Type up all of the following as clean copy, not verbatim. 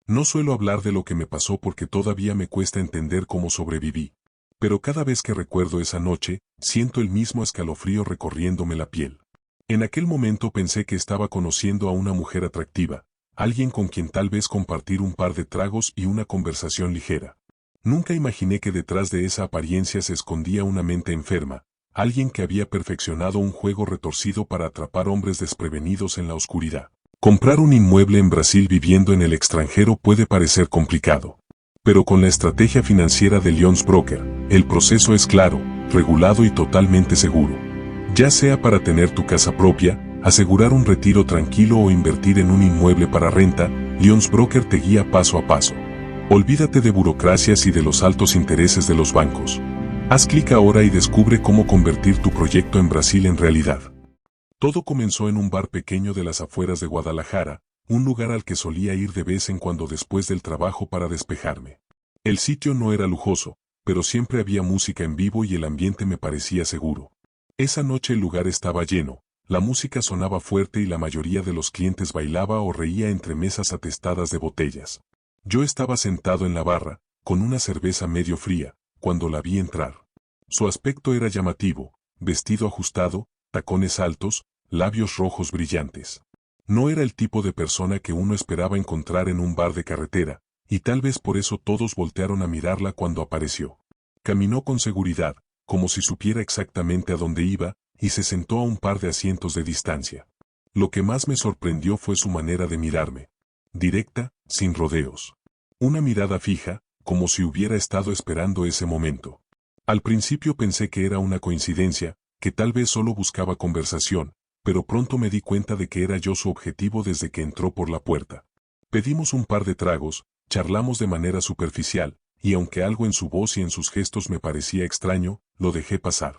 No suelo hablar de lo que me pasó porque todavía me cuesta entender cómo sobreviví. Pero cada vez que recuerdo esa noche, siento el mismo escalofrío recorriéndome la piel. En aquel momento pensé que estaba conociendo a una mujer atractiva, alguien con quien tal vez compartir un par de tragos y una conversación ligera. Nunca imaginé que detrás de esa apariencia se escondía una mente enferma, alguien que había perfeccionado un juego retorcido para atrapar hombres desprevenidos en la oscuridad. Comprar un inmueble en Brasil viviendo en el extranjero puede parecer complicado. Pero con la estrategia financiera de Lions Broker, el proceso es claro, regulado y totalmente seguro. Ya sea para tener tu casa propia, asegurar un retiro tranquilo o invertir en un inmueble para renta, Lions Broker te guía paso a paso. Olvídate de burocracias y de los altos intereses de los bancos. Haz clic ahora y descubre cómo convertir tu proyecto en Brasil en realidad. Todo comenzó en un bar pequeño de las afueras de Guadalajara, un lugar al que solía ir de vez en cuando después del trabajo para despejarme. El sitio no era lujoso, pero siempre había música en vivo y el ambiente me parecía seguro. Esa noche el lugar estaba lleno, la música sonaba fuerte y la mayoría de los clientes bailaba o reía entre mesas atestadas de botellas. Yo estaba sentado en la barra, con una cerveza medio fría, cuando la vi entrar. Su aspecto era llamativo, vestido ajustado, tacones altos, labios rojos brillantes. No era el tipo de persona que uno esperaba encontrar en un bar de carretera, y tal vez por eso todos voltearon a mirarla cuando apareció. Caminó con seguridad, como si supiera exactamente a dónde iba, y se sentó a un par de asientos de distancia. Lo que más me sorprendió fue su manera de mirarme. Directa, sin rodeos. Una mirada fija, como si hubiera estado esperando ese momento. Al principio pensé que era una coincidencia, que tal vez solo buscaba conversación, pero pronto me di cuenta de que era yo su objetivo desde que entró por la puerta. Pedimos un par de tragos, charlamos de manera superficial, y aunque algo en su voz y en sus gestos me parecía extraño, lo dejé pasar.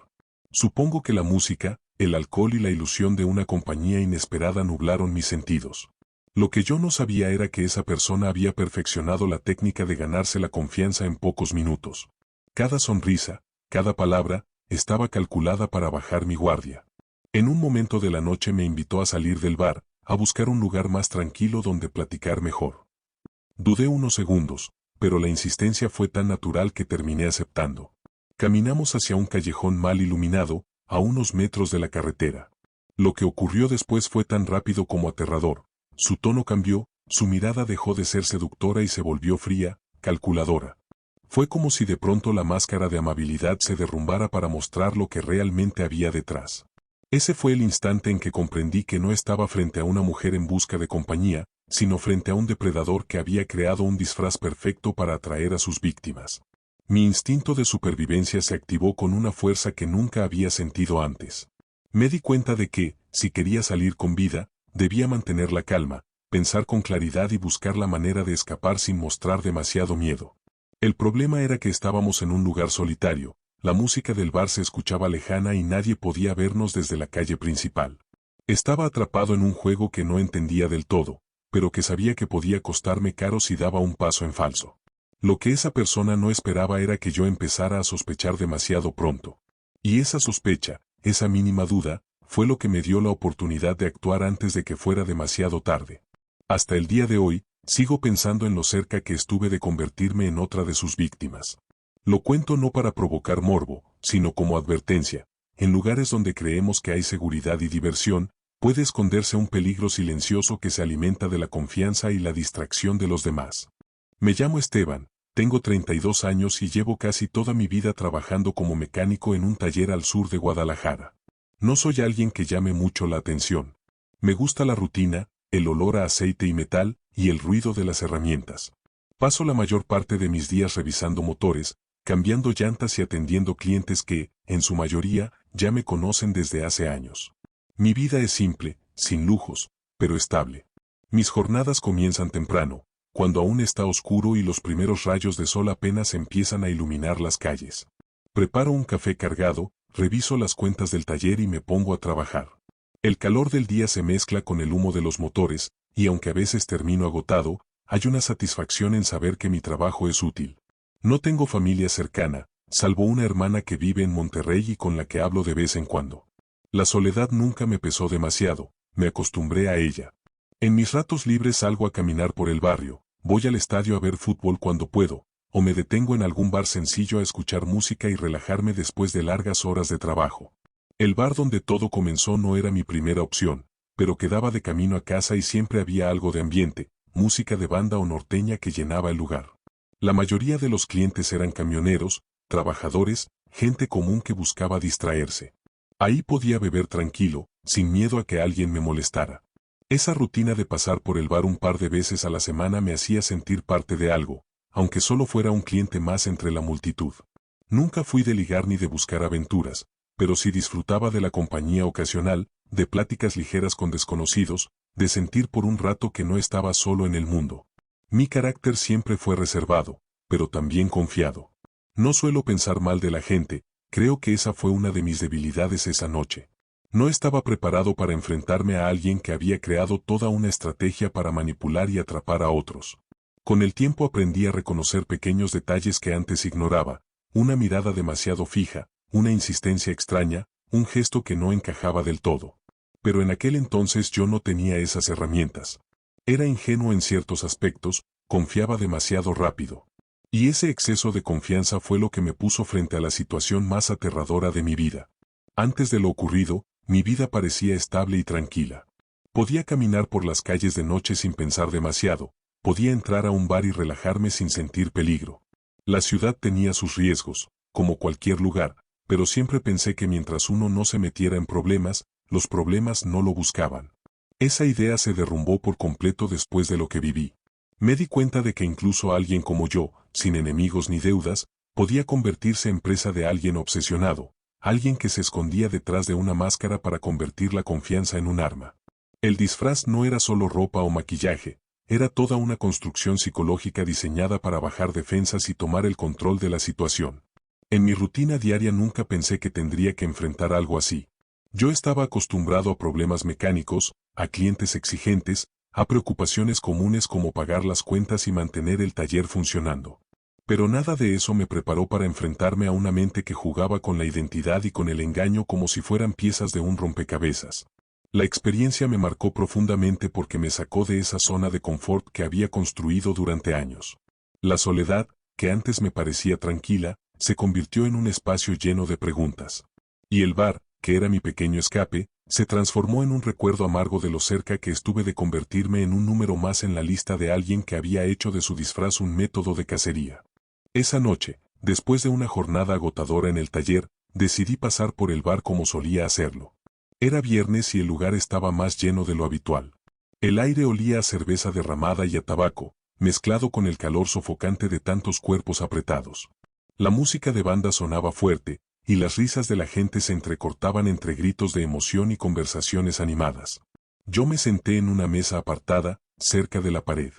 Supongo que la música, el alcohol y la ilusión de una compañía inesperada nublaron mis sentidos. Lo que yo no sabía era que esa persona había perfeccionado la técnica de ganarse la confianza en pocos minutos. Cada sonrisa, cada palabra, estaba calculada para bajar mi guardia. En un momento de la noche me invitó a salir del bar, a buscar un lugar más tranquilo donde platicar mejor. Dudé unos segundos, pero la insistencia fue tan natural que terminé aceptando. Caminamos hacia un callejón mal iluminado, a unos metros de la carretera. Lo que ocurrió después fue tan rápido como aterrador. Su tono cambió, su mirada dejó de ser seductora y se volvió fría, calculadora. Fue como si de pronto la máscara de amabilidad se derrumbara para mostrar lo que realmente había detrás. Ese fue el instante en que comprendí que no estaba frente a una mujer en busca de compañía, sino frente a un depredador que había creado un disfraz perfecto para atraer a sus víctimas. Mi instinto de supervivencia se activó con una fuerza que nunca había sentido antes. Me di cuenta de que, si quería salir con vida, debía mantener la calma, pensar con claridad y buscar la manera de escapar sin mostrar demasiado miedo. El problema era que estábamos en un lugar solitario, la música del bar se escuchaba lejana y nadie podía vernos desde la calle principal. Estaba atrapado en un juego que no entendía del todo, pero que sabía que podía costarme caro si daba un paso en falso. Lo que esa persona no esperaba era que yo empezara a sospechar demasiado pronto. Y esa sospecha, esa mínima duda, fue lo que me dio la oportunidad de actuar antes de que fuera demasiado tarde. Hasta el día de hoy, sigo pensando en lo cerca que estuve de convertirme en otra de sus víctimas. Lo cuento no para provocar morbo, sino como advertencia. En lugares donde creemos que hay seguridad y diversión, puede esconderse un peligro silencioso que se alimenta de la confianza y la distracción de los demás. Me llamo Esteban, tengo 32 años y llevo casi toda mi vida trabajando como mecánico en un taller al sur de Guadalajara. No soy alguien que llame mucho la atención. Me gusta la rutina, el olor a aceite y metal, y el ruido de las herramientas. Paso la mayor parte de mis días revisando motores, cambiando llantas y atendiendo clientes que, en su mayoría, ya me conocen desde hace años. Mi vida es simple, sin lujos, pero estable. Mis jornadas comienzan temprano, cuando aún está oscuro y los primeros rayos de sol apenas empiezan a iluminar las calles. Preparo un café cargado, reviso las cuentas del taller y me pongo a trabajar. El calor del día se mezcla con el humo de los motores, y aunque a veces termino agotado, hay una satisfacción en saber que mi trabajo es útil. No tengo familia cercana, salvo una hermana que vive en Monterrey y con la que hablo de vez en cuando. La soledad nunca me pesó demasiado, me acostumbré a ella. En mis ratos libres salgo a caminar por el barrio, voy al estadio a ver fútbol cuando puedo, o me detengo en algún bar sencillo a escuchar música y relajarme después de largas horas de trabajo. El bar donde todo comenzó no era mi primera opción, pero quedaba de camino a casa y siempre había algo de ambiente, música de banda o norteña que llenaba el lugar. La mayoría de los clientes eran camioneros, trabajadores, gente común que buscaba distraerse. Ahí podía beber tranquilo, sin miedo a que alguien me molestara. Esa rutina de pasar por el bar un par de veces a la semana me hacía sentir parte de algo, aunque solo fuera un cliente más entre la multitud. Nunca fui de ligar ni de buscar aventuras, pero sí disfrutaba de la compañía ocasional, de pláticas ligeras con desconocidos, de sentir por un rato que no estaba solo en el mundo. Mi carácter siempre fue reservado, pero también confiado. No suelo pensar mal de la gente, creo que esa fue una de mis debilidades esa noche. No estaba preparado para enfrentarme a alguien que había creado toda una estrategia para manipular y atrapar a otros. Con el tiempo aprendí a reconocer pequeños detalles que antes ignoraba, una mirada demasiado fija, una insistencia extraña, un gesto que no encajaba del todo. Pero en aquel entonces yo no tenía esas herramientas. Era ingenuo en ciertos aspectos, confiaba demasiado rápido. Y ese exceso de confianza fue lo que me puso frente a la situación más aterradora de mi vida. Antes de lo ocurrido, mi vida parecía estable y tranquila. Podía caminar por las calles de noche sin pensar demasiado, podía entrar a un bar y relajarme sin sentir peligro. La ciudad tenía sus riesgos, como cualquier lugar, pero siempre pensé que mientras uno no se metiera en problemas, los problemas no lo buscaban. Esa idea se derrumbó por completo después de lo que viví. Me di cuenta de que incluso alguien como yo, sin enemigos ni deudas, podía convertirse en presa de alguien obsesionado, alguien que se escondía detrás de una máscara para convertir la confianza en un arma. El disfraz no era solo ropa o maquillaje, era toda una construcción psicológica diseñada para bajar defensas y tomar el control de la situación. En mi rutina diaria nunca pensé que tendría que enfrentar algo así. Yo estaba acostumbrado a problemas mecánicos, a clientes exigentes, a preocupaciones comunes como pagar las cuentas y mantener el taller funcionando. Pero nada de eso me preparó para enfrentarme a una mente que jugaba con la identidad y con el engaño como si fueran piezas de un rompecabezas. La experiencia me marcó profundamente porque me sacó de esa zona de confort que había construido durante años. La soledad, que antes me parecía tranquila, se convirtió en un espacio lleno de preguntas. Y el bar, que era mi pequeño escape, se transformó en un recuerdo amargo de lo cerca que estuve de convertirme en un número más en la lista de alguien que había hecho de su disfraz un método de cacería. Esa noche, después de una jornada agotadora en el taller, decidí pasar por el bar como solía hacerlo. Era viernes y el lugar estaba más lleno de lo habitual. El aire olía a cerveza derramada y a tabaco, mezclado con el calor sofocante de tantos cuerpos apretados. La música de banda sonaba fuerte, y las risas de la gente se entrecortaban entre gritos de emoción y conversaciones animadas. Yo me senté en una mesa apartada, cerca de la pared.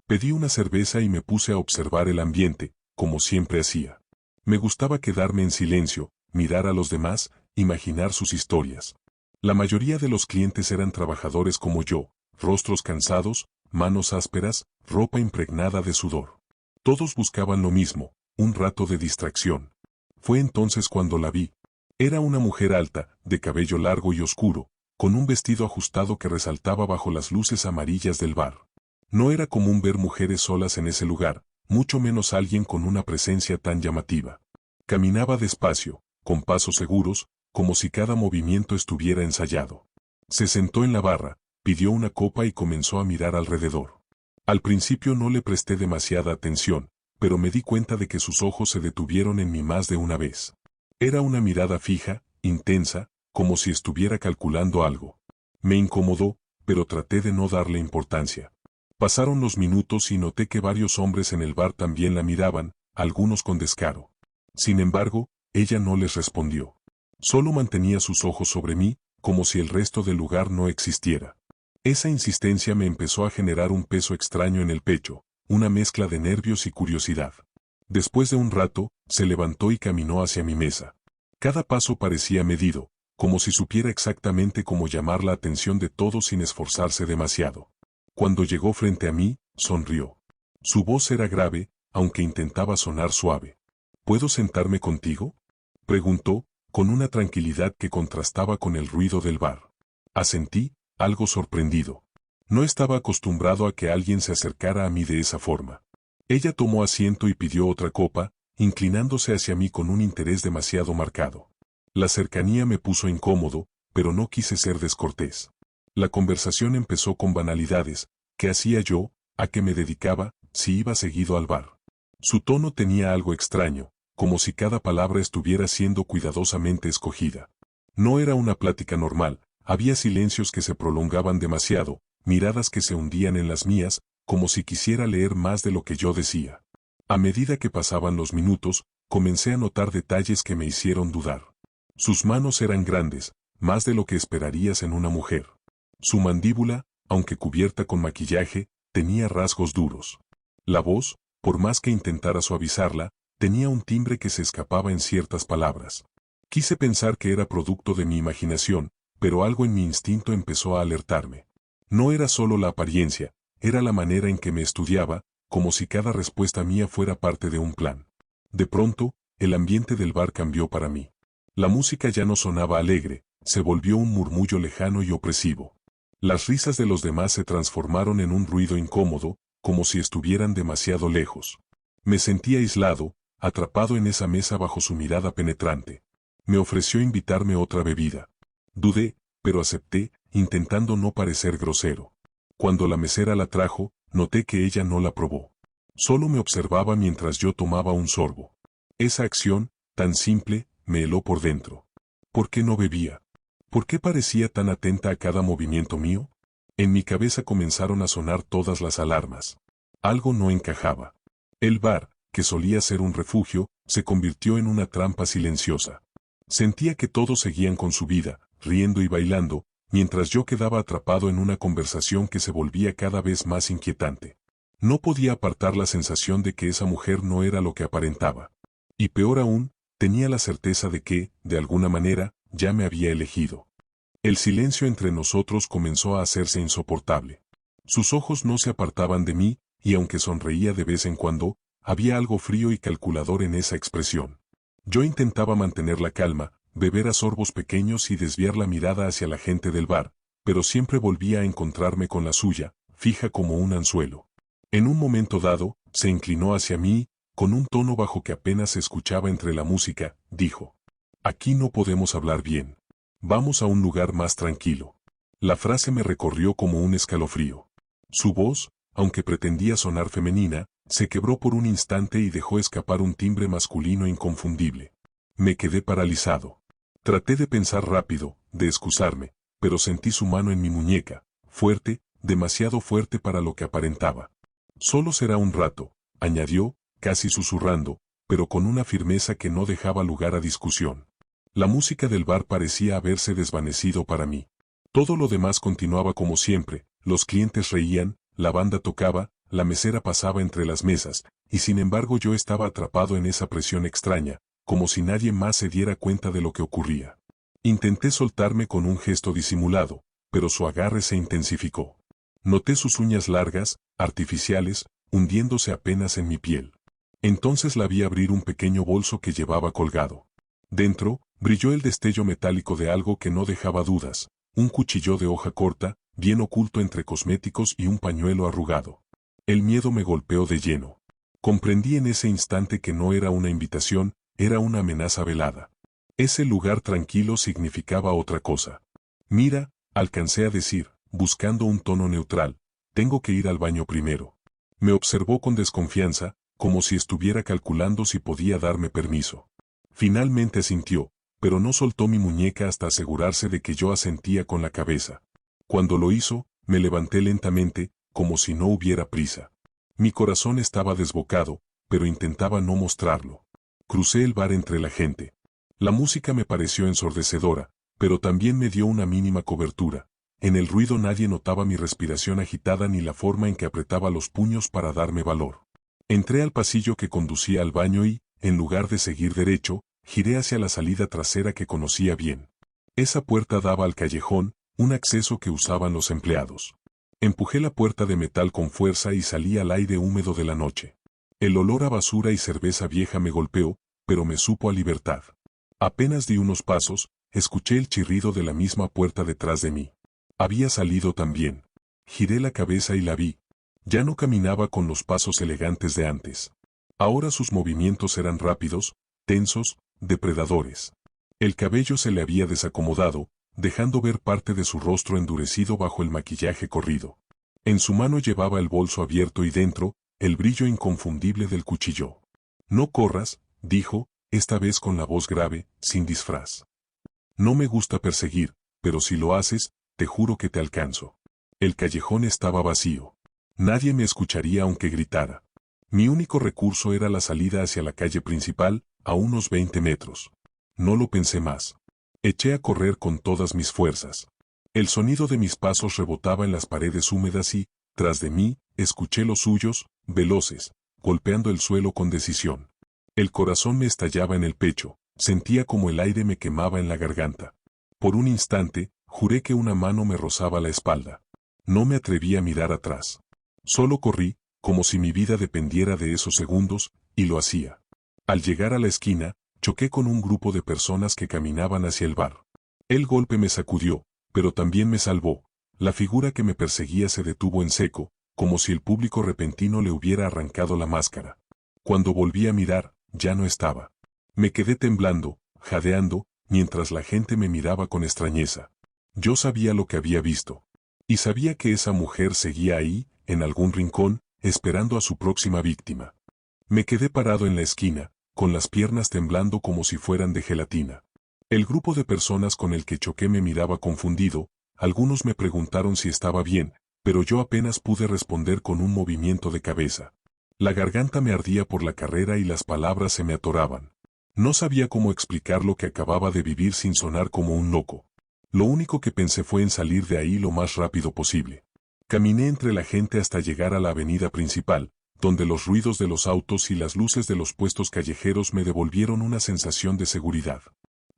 Pedí una cerveza y me puse a observar el ambiente, como siempre hacía. Me gustaba quedarme en silencio, mirar a los demás, imaginar sus historias. La mayoría de los clientes eran trabajadores como yo, rostros cansados, manos ásperas, ropa impregnada de sudor. Todos buscaban lo mismo, un rato de distracción. Fue entonces cuando la vi. Era una mujer alta, de cabello largo y oscuro, con un vestido ajustado que resaltaba bajo las luces amarillas del bar. No era común ver mujeres solas en ese lugar, mucho menos alguien con una presencia tan llamativa. Caminaba despacio, con pasos seguros, como si cada movimiento estuviera ensayado. Se sentó en la barra, pidió una copa y comenzó a mirar alrededor. Al principio no le presté demasiada atención, pero me di cuenta de que sus ojos se detuvieron en mí más de una vez. Era una mirada fija, intensa, como si estuviera calculando algo. Me incomodó, pero traté de no darle importancia. Pasaron los minutos y noté que varios hombres en el bar también la miraban, algunos con descaro. Sin embargo, ella no les respondió. Solo mantenía sus ojos sobre mí, como si el resto del lugar no existiera. Esa insistencia me empezó a generar un peso extraño en el pecho, una mezcla de nervios y curiosidad. Después de un rato, se levantó y caminó hacia mi mesa. Cada paso parecía medido, como si supiera exactamente cómo llamar la atención de todos sin esforzarse demasiado. Cuando llegó frente a mí, sonrió. Su voz era grave, aunque intentaba sonar suave. ¿Puedo sentarme contigo?, preguntó, con una tranquilidad que contrastaba con el ruido del bar. Asentí, algo sorprendido. No estaba acostumbrado a que alguien se acercara a mí de esa forma. Ella tomó asiento y pidió otra copa, inclinándose hacia mí con un interés demasiado marcado. La cercanía me puso incómodo, pero no quise ser descortés. La conversación empezó con banalidades: ¿qué hacía yo? ¿A qué me dedicaba? ¿Si iba seguido al bar? Su tono tenía algo extraño, como si cada palabra estuviera siendo cuidadosamente escogida. No era una plática normal, había silencios que se prolongaban demasiado, miradas que se hundían en las mías, como si quisiera leer más de lo que yo decía. A medida que pasaban los minutos, comencé a notar detalles que me hicieron dudar. Sus manos eran grandes, más de lo que esperarías en una mujer. Su mandíbula, aunque cubierta con maquillaje, tenía rasgos duros. La voz, por más que intentara suavizarla, tenía un timbre que se escapaba en ciertas palabras. Quise pensar que era producto de mi imaginación, pero algo en mi instinto empezó a alertarme. No era solo la apariencia, era la manera en que me estudiaba, como si cada respuesta mía fuera parte de un plan. De pronto, el ambiente del bar cambió para mí. La música ya no sonaba alegre, se volvió un murmullo lejano y opresivo. Las risas de los demás se transformaron en un ruido incómodo, como si estuvieran demasiado lejos. Me sentí aislado, atrapado en esa mesa bajo su mirada penetrante. Me ofreció invitarme otra bebida. Dudé, pero acepté, intentando no parecer grosero. Cuando la mesera la trajo, noté que ella no la probó. Solo me observaba mientras yo tomaba un sorbo. Esa acción, tan simple, me heló por dentro. ¿Por qué no bebía? ¿Por qué parecía tan atenta a cada movimiento mío? En mi cabeza comenzaron a sonar todas las alarmas. Algo no encajaba. El bar, que solía ser un refugio, se convirtió en una trampa silenciosa. Sentía que todos seguían con su vida, riendo y bailando, mientras yo quedaba atrapado en una conversación que se volvía cada vez más inquietante. No podía apartar la sensación de que esa mujer no era lo que aparentaba. Y peor aún, tenía la certeza de que, de alguna manera, ya me había elegido. El silencio entre nosotros comenzó a hacerse insoportable. Sus ojos no se apartaban de mí, y aunque sonreía de vez en cuando, había algo frío y calculador en esa expresión. Yo intentaba mantener la calma, beber a sorbos pequeños y desviar la mirada hacia la gente del bar, pero siempre volvía a encontrarme con la suya, fija como un anzuelo. En un momento dado, se inclinó hacia mí, con un tono bajo que apenas se escuchaba entre la música, dijo: «Aquí no podemos hablar bien. Vamos a un lugar más tranquilo». La frase me recorrió como un escalofrío. Su voz, aunque pretendía sonar femenina, se quebró por un instante y dejó escapar un timbre masculino inconfundible. Me quedé paralizado. Traté de pensar rápido, de excusarme, pero sentí su mano en mi muñeca, fuerte, demasiado fuerte para lo que aparentaba. «Solo será un rato», añadió, casi susurrando, pero con una firmeza que no dejaba lugar a discusión. La música del bar parecía haberse desvanecido para mí. Todo lo demás continuaba como siempre, los clientes reían, la banda tocaba, la mesera pasaba entre las mesas, y sin embargo yo estaba atrapado en esa presión extraña, como si nadie más se diera cuenta de lo que ocurría. Intenté soltarme con un gesto disimulado, pero su agarre se intensificó. Noté sus uñas largas, artificiales, hundiéndose apenas en mi piel. Entonces la vi abrir un pequeño bolso que llevaba colgado. Dentro, brilló el destello metálico de algo que no dejaba dudas, un cuchillo de hoja corta, bien oculto entre cosméticos y un pañuelo arrugado. El miedo me golpeó de lleno. Comprendí en ese instante que no era una invitación, era una amenaza velada. Ese lugar tranquilo significaba otra cosa. «Mira», alcancé a decir, buscando un tono neutral, «tengo que ir al baño primero». Me observó con desconfianza, como si estuviera calculando si podía darme permiso. Finalmente asintió, pero no soltó mi muñeca hasta asegurarse de que yo asentía con la cabeza. Cuando lo hizo, me levanté lentamente, como si no hubiera prisa. Mi corazón estaba desbocado, pero intentaba no mostrarlo. Crucé el bar entre la gente. La música me pareció ensordecedora, pero también me dio una mínima cobertura. En el ruido nadie notaba mi respiración agitada ni la forma en que apretaba los puños para darme valor. Entré al pasillo que conducía al baño y, en lugar de seguir derecho, giré hacia la salida trasera que conocía bien. Esa puerta daba al callejón, un acceso que usaban los empleados. Empujé la puerta de metal con fuerza y salí al aire húmedo de la noche. El olor a basura y cerveza vieja me golpeó, pero me supo a libertad. Apenas di unos pasos, escuché el chirrido de la misma puerta detrás de mí. Había salido también. Giré la cabeza y la vi. Ya no caminaba con los pasos elegantes de antes. Ahora sus movimientos eran rápidos, tensos, depredadores. El cabello se le había desacomodado, dejando ver parte de su rostro endurecido bajo el maquillaje corrido. En su mano llevaba el bolso abierto y dentro, el brillo inconfundible del cuchillo. «No corras», dijo, esta vez con la voz grave, sin disfraz. «No me gusta perseguir, pero si lo haces, te juro que te alcanzo». El callejón estaba vacío. Nadie me escucharía aunque gritara. Mi único recurso era la salida hacia la calle principal, a unos 20 metros. No lo pensé más. Eché a correr con todas mis fuerzas. El sonido de mis pasos rebotaba en las paredes húmedas y, tras de mí, escuché los suyos, veloces, golpeando el suelo con decisión. El corazón me estallaba en el pecho, sentía como el aire me quemaba en la garganta. Por un instante, juré que una mano me rozaba la espalda. No me atreví a mirar atrás. Solo corrí, como si mi vida dependiera de esos segundos, y lo hacía. Al llegar a la esquina, choqué con un grupo de personas que caminaban hacia el bar. El golpe me sacudió, pero también me salvó. La figura que me perseguía se detuvo en seco, como si el público repentino le hubiera arrancado la máscara. Cuando volví a mirar, ya no estaba. Me quedé temblando, jadeando, mientras la gente me miraba con extrañeza. Yo sabía lo que había visto. Y sabía que esa mujer seguía ahí, en algún rincón, esperando a su próxima víctima. Me quedé parado en la esquina, con las piernas temblando como si fueran de gelatina. El grupo de personas con el que choqué me miraba confundido, algunos me preguntaron si estaba bien, pero yo apenas pude responder con un movimiento de cabeza. La garganta me ardía por la carrera y las palabras se me atoraban. No sabía cómo explicar lo que acababa de vivir sin sonar como un loco. Lo único que pensé fue en salir de ahí lo más rápido posible. Caminé entre la gente hasta llegar a la avenida principal, donde los ruidos de los autos y las luces de los puestos callejeros me devolvieron una sensación de seguridad.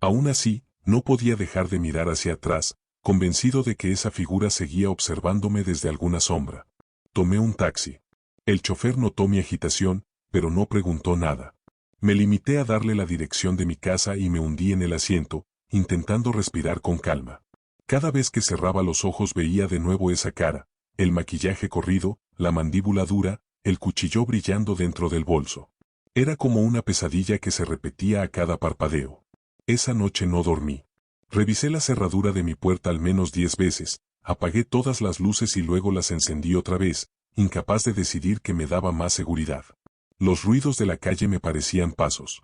Aún así, no podía dejar de mirar hacia atrás, convencido de que esa figura seguía observándome desde alguna sombra. Tomé un taxi. El chofer notó mi agitación, pero no preguntó nada. Me limité a darle la dirección de mi casa y me hundí en el asiento, intentando respirar con calma. Cada vez que cerraba los ojos veía de nuevo esa cara, el maquillaje corrido, la mandíbula dura, el cuchillo brillando dentro del bolso. Era como una pesadilla que se repetía a cada parpadeo. Esa noche no dormí. Revisé la cerradura de mi puerta al menos 10 veces, apagué todas las luces y luego las encendí otra vez, incapaz de decidir qué me daba más seguridad. Los ruidos de la calle me parecían pasos.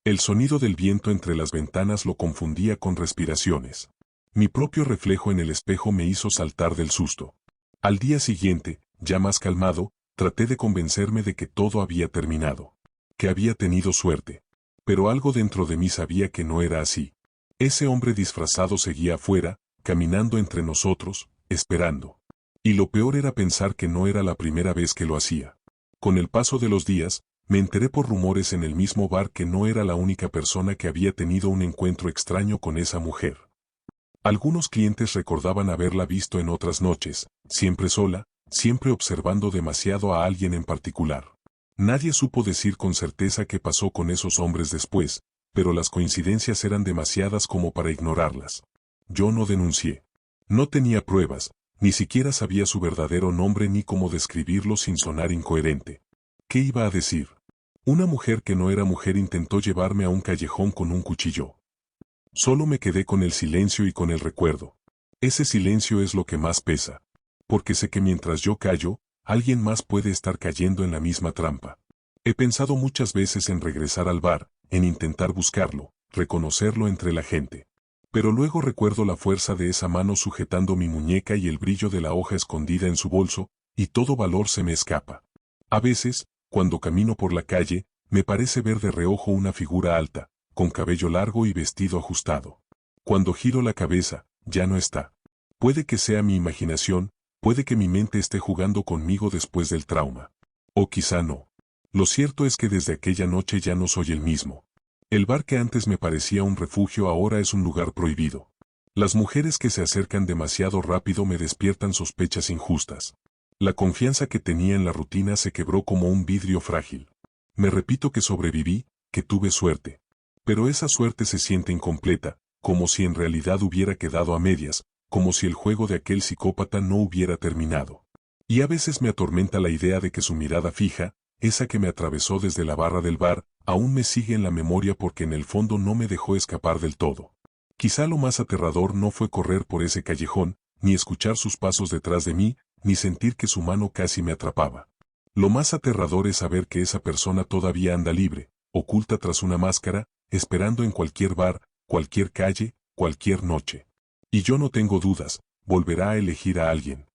El sonido del viento entre las ventanas lo confundía con respiraciones. Mi propio reflejo en el espejo me hizo saltar del susto. Al día siguiente, ya más calmado, traté de convencerme de que todo había terminado. Que había tenido suerte. Pero algo dentro de mí sabía que no era así. Ese hombre disfrazado seguía afuera, caminando entre nosotros, esperando. Y lo peor era pensar que no era la primera vez que lo hacía. Con el paso de los días, me enteré por rumores en el mismo bar que no era la única persona que había tenido un encuentro extraño con esa mujer. Algunos clientes recordaban haberla visto en otras noches, siempre sola, siempre observando demasiado a alguien en particular. Nadie supo decir con certeza qué pasó con esos hombres después, pero las coincidencias eran demasiadas como para ignorarlas. Yo no denuncié. No tenía pruebas, ni siquiera sabía su verdadero nombre ni cómo describirlo sin sonar incoherente. ¿Qué iba a decir? Una mujer que no era mujer intentó llevarme a un callejón con un cuchillo. Solo me quedé con el silencio y con el recuerdo. Ese silencio es lo que más pesa. Porque sé que mientras yo callo, alguien más puede estar cayendo en la misma trampa. He pensado muchas veces en regresar al bar, en intentar buscarlo, reconocerlo entre la gente. Pero luego recuerdo la fuerza de esa mano sujetando mi muñeca y el brillo de la hoja escondida en su bolso, y todo valor se me escapa. A veces, cuando camino por la calle, me parece ver de reojo una figura alta, con cabello largo y vestido ajustado. Cuando giro la cabeza, ya no está. Puede que sea mi imaginación, puede que mi mente esté jugando conmigo después del trauma. O quizá no. Lo cierto es que desde aquella noche ya no soy el mismo. El bar que antes me parecía un refugio ahora es un lugar prohibido. Las mujeres que se acercan demasiado rápido me despiertan sospechas injustas. La confianza que tenía en la rutina se quebró como un vidrio frágil. Me repito que sobreviví, que tuve suerte. Pero esa suerte se siente incompleta, como si en realidad hubiera quedado a medias, como si el juego de aquel psicópata no hubiera terminado. Y a veces me atormenta la idea de que su mirada fija, esa que me atravesó desde la barra del bar, aún me sigue en la memoria porque en el fondo no me dejó escapar del todo. Quizá lo más aterrador no fue correr por ese callejón, ni escuchar sus pasos detrás de mí, ni sentir que su mano casi me atrapaba. Lo más aterrador es saber que esa persona todavía anda libre, oculta tras una máscara, esperando en cualquier bar, cualquier calle, cualquier noche. Y yo no tengo dudas, volverá a elegir a alguien.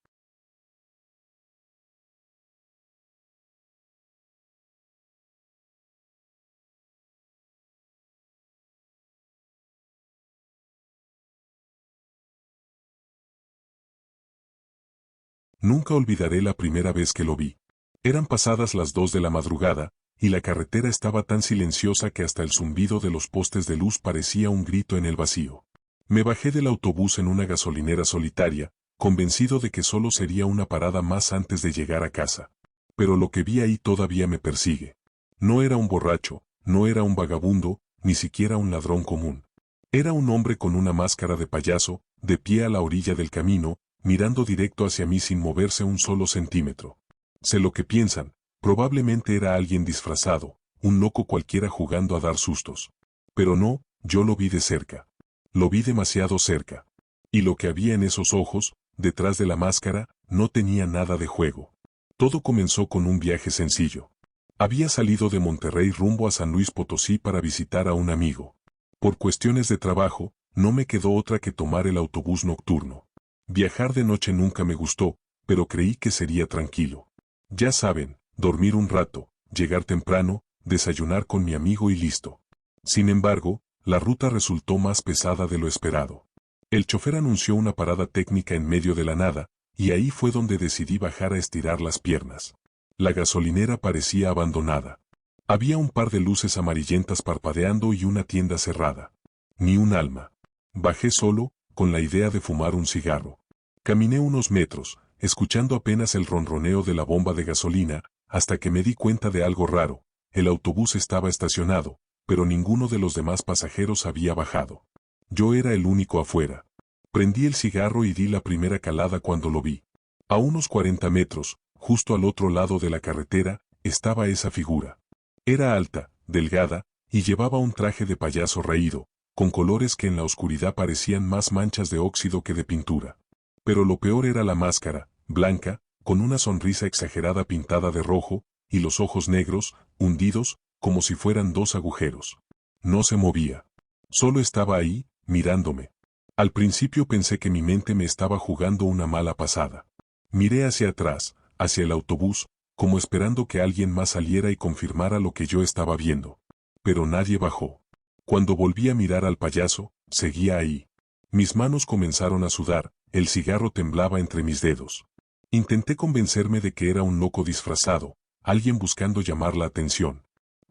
Nunca olvidaré la primera vez que lo vi. Eran pasadas las 2 de la madrugada, y la carretera estaba tan silenciosa que hasta el zumbido de los postes de luz parecía un grito en el vacío. Me bajé del autobús en una gasolinera solitaria, convencido de que solo sería una parada más antes de llegar a casa. Pero lo que vi ahí todavía me persigue. No era un borracho, no era un vagabundo, ni siquiera un ladrón común. Era un hombre con una máscara de payaso, de pie a la orilla del camino, mirando directo hacia mí sin moverse un solo centímetro. Sé lo que piensan, probablemente era alguien disfrazado, un loco cualquiera jugando a dar sustos. Pero no, yo lo vi de cerca. Lo vi demasiado cerca. Y lo que había en esos ojos, detrás de la máscara, no tenía nada de juego. Todo comenzó con un viaje sencillo. Había salido de Monterrey rumbo a San Luis Potosí para visitar a un amigo. Por cuestiones de trabajo, no me quedó otra que tomar el autobús nocturno. Viajar de noche nunca me gustó, pero creí que sería tranquilo. Ya saben, dormir un rato, llegar temprano, desayunar con mi amigo y listo. Sin embargo, la ruta resultó más pesada de lo esperado. El chofer anunció una parada técnica en medio de la nada, y ahí fue donde decidí bajar a estirar las piernas. La gasolinera parecía abandonada. Había un par de luces amarillentas parpadeando y una tienda cerrada. Ni un alma. Bajé solo, con la idea de fumar un cigarro. Caminé unos metros, escuchando apenas el ronroneo de la bomba de gasolina, hasta que me di cuenta de algo raro. El autobús estaba estacionado, pero ninguno de los demás pasajeros había bajado. Yo era el único afuera. Prendí el cigarro y di la primera calada cuando lo vi. A unos 40 metros, justo al otro lado de la carretera, estaba esa figura. Era alta, delgada, y llevaba un traje de payaso raído, con colores que en la oscuridad parecían más manchas de óxido que de pintura. Pero lo peor era la máscara, blanca, con una sonrisa exagerada pintada de rojo, y los ojos negros, hundidos, como si fueran dos agujeros. No se movía. Solo estaba ahí, mirándome. Al principio pensé que mi mente me estaba jugando una mala pasada. Miré hacia atrás, hacia el autobús, como esperando que alguien más saliera y confirmara lo que yo estaba viendo. Pero nadie bajó. Cuando volví a mirar al payaso, seguía ahí. Mis manos comenzaron a sudar, el cigarro temblaba entre mis dedos. Intenté convencerme de que era un loco disfrazado, alguien buscando llamar la atención.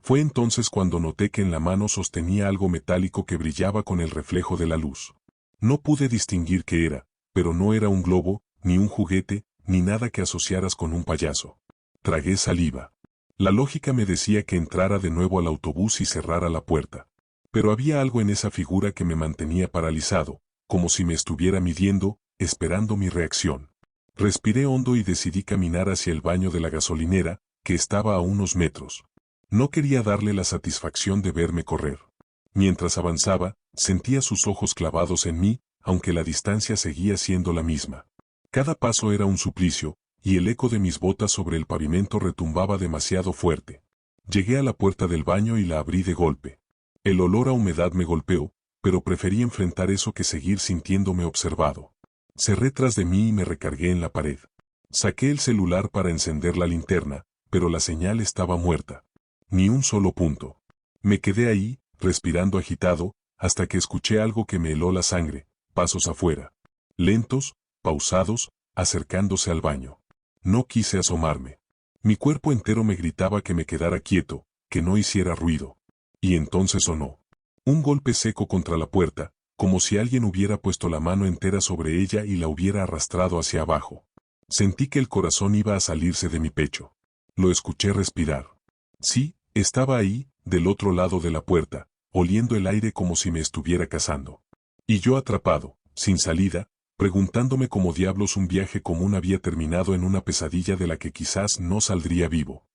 Fue entonces cuando noté que en la mano sostenía algo metálico que brillaba con el reflejo de la luz. No pude distinguir qué era, pero no era un globo, ni un juguete, ni nada que asociaras con un payaso. Tragué saliva. La lógica me decía que entrara de nuevo al autobús y cerrara la puerta. Pero había algo en esa figura que me mantenía paralizado, como si me estuviera midiendo, esperando mi reacción. Respiré hondo y decidí caminar hacia el baño de la gasolinera, que estaba a unos metros. No quería darle la satisfacción de verme correr. Mientras avanzaba, sentía sus ojos clavados en mí, aunque la distancia seguía siendo la misma. Cada paso era un suplicio, y el eco de mis botas sobre el pavimento retumbaba demasiado fuerte. Llegué a la puerta del baño y la abrí de golpe. El olor a humedad me golpeó, pero preferí enfrentar eso que seguir sintiéndome observado. Cerré tras de mí y me recargué en la pared. Saqué el celular para encender la linterna, pero la señal estaba muerta. Ni un solo punto. Me quedé ahí, respirando agitado, hasta que escuché algo que me heló la sangre, pasos afuera. Lentos, pausados, acercándose al baño. No quise asomarme. Mi cuerpo entero me gritaba que me quedara quieto, que no hiciera ruido. Y entonces sonó. Un golpe seco contra la puerta, como si alguien hubiera puesto la mano entera sobre ella y la hubiera arrastrado hacia abajo. Sentí que el corazón iba a salirse de mi pecho. Lo escuché respirar. Sí, estaba ahí, del otro lado de la puerta, oliendo el aire como si me estuviera cazando. Y yo atrapado, sin salida, preguntándome cómo diablos un viaje común había terminado en una pesadilla de la que quizás no saldría vivo.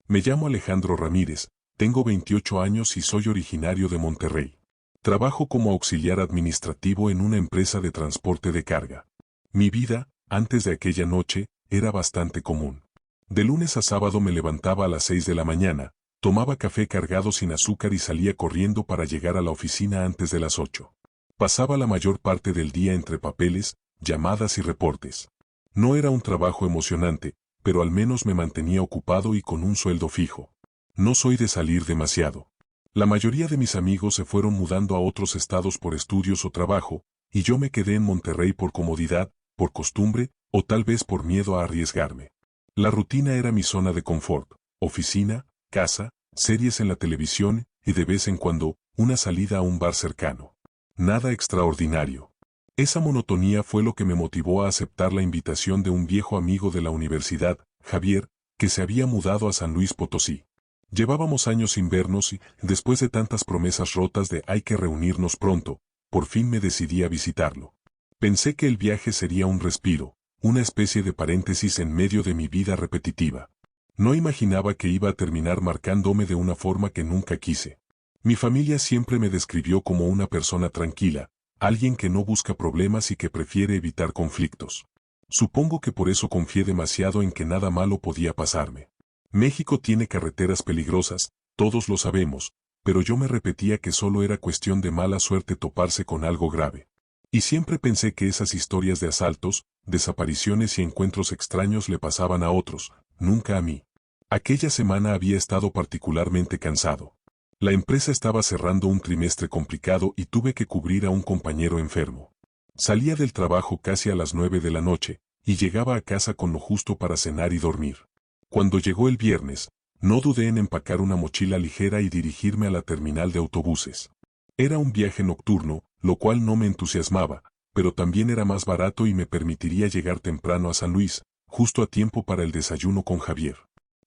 Me llamo Alejandro Ramírez, tengo 28 años y soy originario de Monterrey. Trabajo como auxiliar administrativo en una empresa de transporte de carga. Mi vida, antes de aquella noche, era bastante común. De lunes a sábado me levantaba a las 6 de la mañana, tomaba café cargado sin azúcar y salía corriendo para llegar a la oficina antes de las 8. Pasaba la mayor parte del día entre papeles, llamadas y reportes. No era un trabajo emocionante, pero al menos me mantenía ocupado y con un sueldo fijo. No soy de salir demasiado. La mayoría de mis amigos se fueron mudando a otros estados por estudios o trabajo, y yo me quedé en Monterrey por comodidad, por costumbre, o tal vez por miedo a arriesgarme. La rutina era mi zona de confort: oficina, casa, series en la televisión y de vez en cuando, una salida a un bar cercano. Nada extraordinario. Esa monotonía fue lo que me motivó a aceptar la invitación de un viejo amigo de la universidad, Javier, que se había mudado a San Luis Potosí. Llevábamos años sin vernos y, después de tantas promesas rotas de hay que reunirnos pronto, por fin me decidí a visitarlo. Pensé que el viaje sería un respiro, una especie de paréntesis en medio de mi vida repetitiva. No imaginaba que iba a terminar marcándome de una forma que nunca quise. Mi familia siempre me describió como una persona tranquila, alguien que no busca problemas y que prefiere evitar conflictos. Supongo que por eso confié demasiado en que nada malo podía pasarme. México tiene carreteras peligrosas, todos lo sabemos, pero yo me repetía que solo era cuestión de mala suerte toparse con algo grave. Y siempre pensé que esas historias de asaltos, desapariciones y encuentros extraños le pasaban a otros, nunca a mí. Aquella semana había estado particularmente cansado. La empresa estaba cerrando un trimestre complicado y tuve que cubrir a un compañero enfermo. Salía del trabajo casi a las 9 de la noche, y llegaba a casa con lo justo para cenar y dormir. Cuando llegó el viernes, no dudé en empacar una mochila ligera y dirigirme a la terminal de autobuses. Era un viaje nocturno, lo cual no me entusiasmaba, pero también era más barato y me permitiría llegar temprano a San Luis, justo a tiempo para el desayuno con Javier.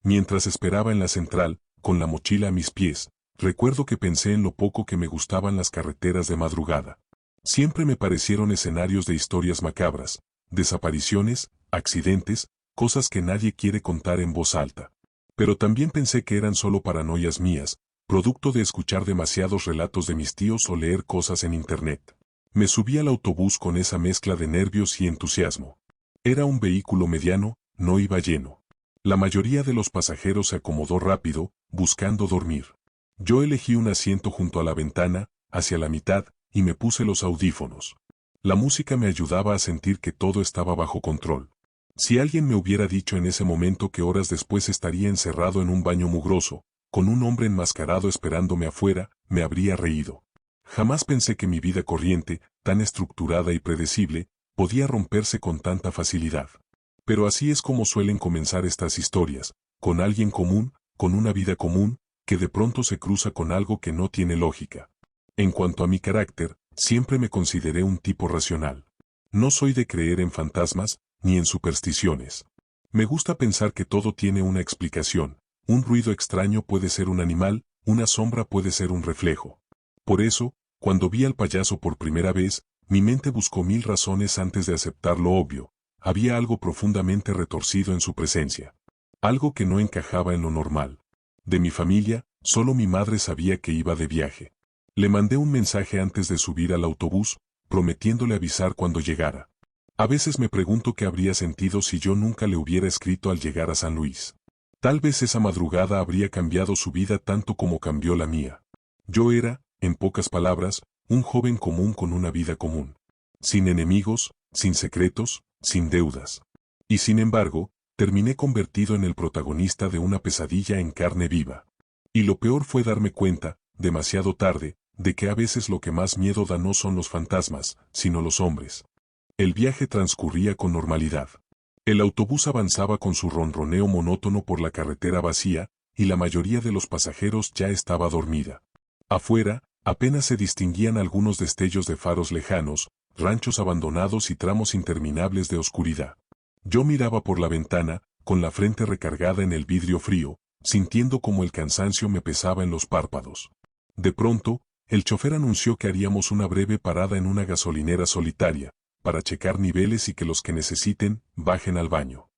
Mientras esperaba en la central, con la mochila a mis pies, recuerdo que pensé en lo poco que me gustaban las carreteras de madrugada. Siempre me parecieron escenarios de historias macabras, desapariciones, accidentes, cosas que nadie quiere contar en voz alta. Pero también pensé que eran solo paranoias mías, producto de escuchar demasiados relatos de mis tíos o leer cosas en internet. Me subí al autobús con esa mezcla de nervios y entusiasmo. Era un vehículo mediano, no iba lleno. La mayoría de los pasajeros se acomodó rápido, buscando dormir. Yo elegí un asiento junto a la ventana, hacia la mitad, y me puse los audífonos. La música me ayudaba a sentir que todo estaba bajo control. Si alguien me hubiera dicho en ese momento que horas después estaría encerrado en un baño mugroso, con un hombre enmascarado esperándome afuera, me habría reído. Jamás pensé que mi vida corriente, tan estructurada y predecible, podía romperse con tanta facilidad. Pero así es como suelen comenzar estas historias, con alguien común, con una vida común, que de pronto se cruza con algo que no tiene lógica. En cuanto a mi carácter, siempre me consideré un tipo racional. No soy de creer en fantasmas, ni en supersticiones. Me gusta pensar que todo tiene una explicación. Un ruido extraño puede ser un animal, una sombra puede ser un reflejo. Por eso, cuando vi al payaso por primera vez, mi mente buscó 1000 razones antes de aceptar lo obvio. Había algo profundamente retorcido en su presencia. Algo que no encajaba en lo normal. De mi familia, solo mi madre sabía que iba de viaje. Le mandé un mensaje antes de subir al autobús, prometiéndole avisar cuando llegara. A veces me pregunto qué habría sentido si yo nunca le hubiera escrito al llegar a San Luis. Tal vez esa madrugada habría cambiado su vida tanto como cambió la mía. Yo era, en pocas palabras, un joven común con una vida común. Sin enemigos, sin secretos, sin deudas. Y sin embargo, terminé convertido en el protagonista de una pesadilla en carne viva. Y lo peor fue darme cuenta, demasiado tarde, de que a veces lo que más miedo da no son los fantasmas, sino los hombres. El viaje transcurría con normalidad. El autobús avanzaba con su ronroneo monótono por la carretera vacía, y la mayoría de los pasajeros ya estaba dormida. Afuera, apenas se distinguían algunos destellos de faros lejanos, ranchos abandonados y tramos interminables de oscuridad. Yo miraba por la ventana, con la frente recargada en el vidrio frío, sintiendo como el cansancio me pesaba en los párpados. De pronto, el chofer anunció que haríamos una breve parada en una gasolinera solitaria, para checar niveles y que los que necesiten, bajen al baño.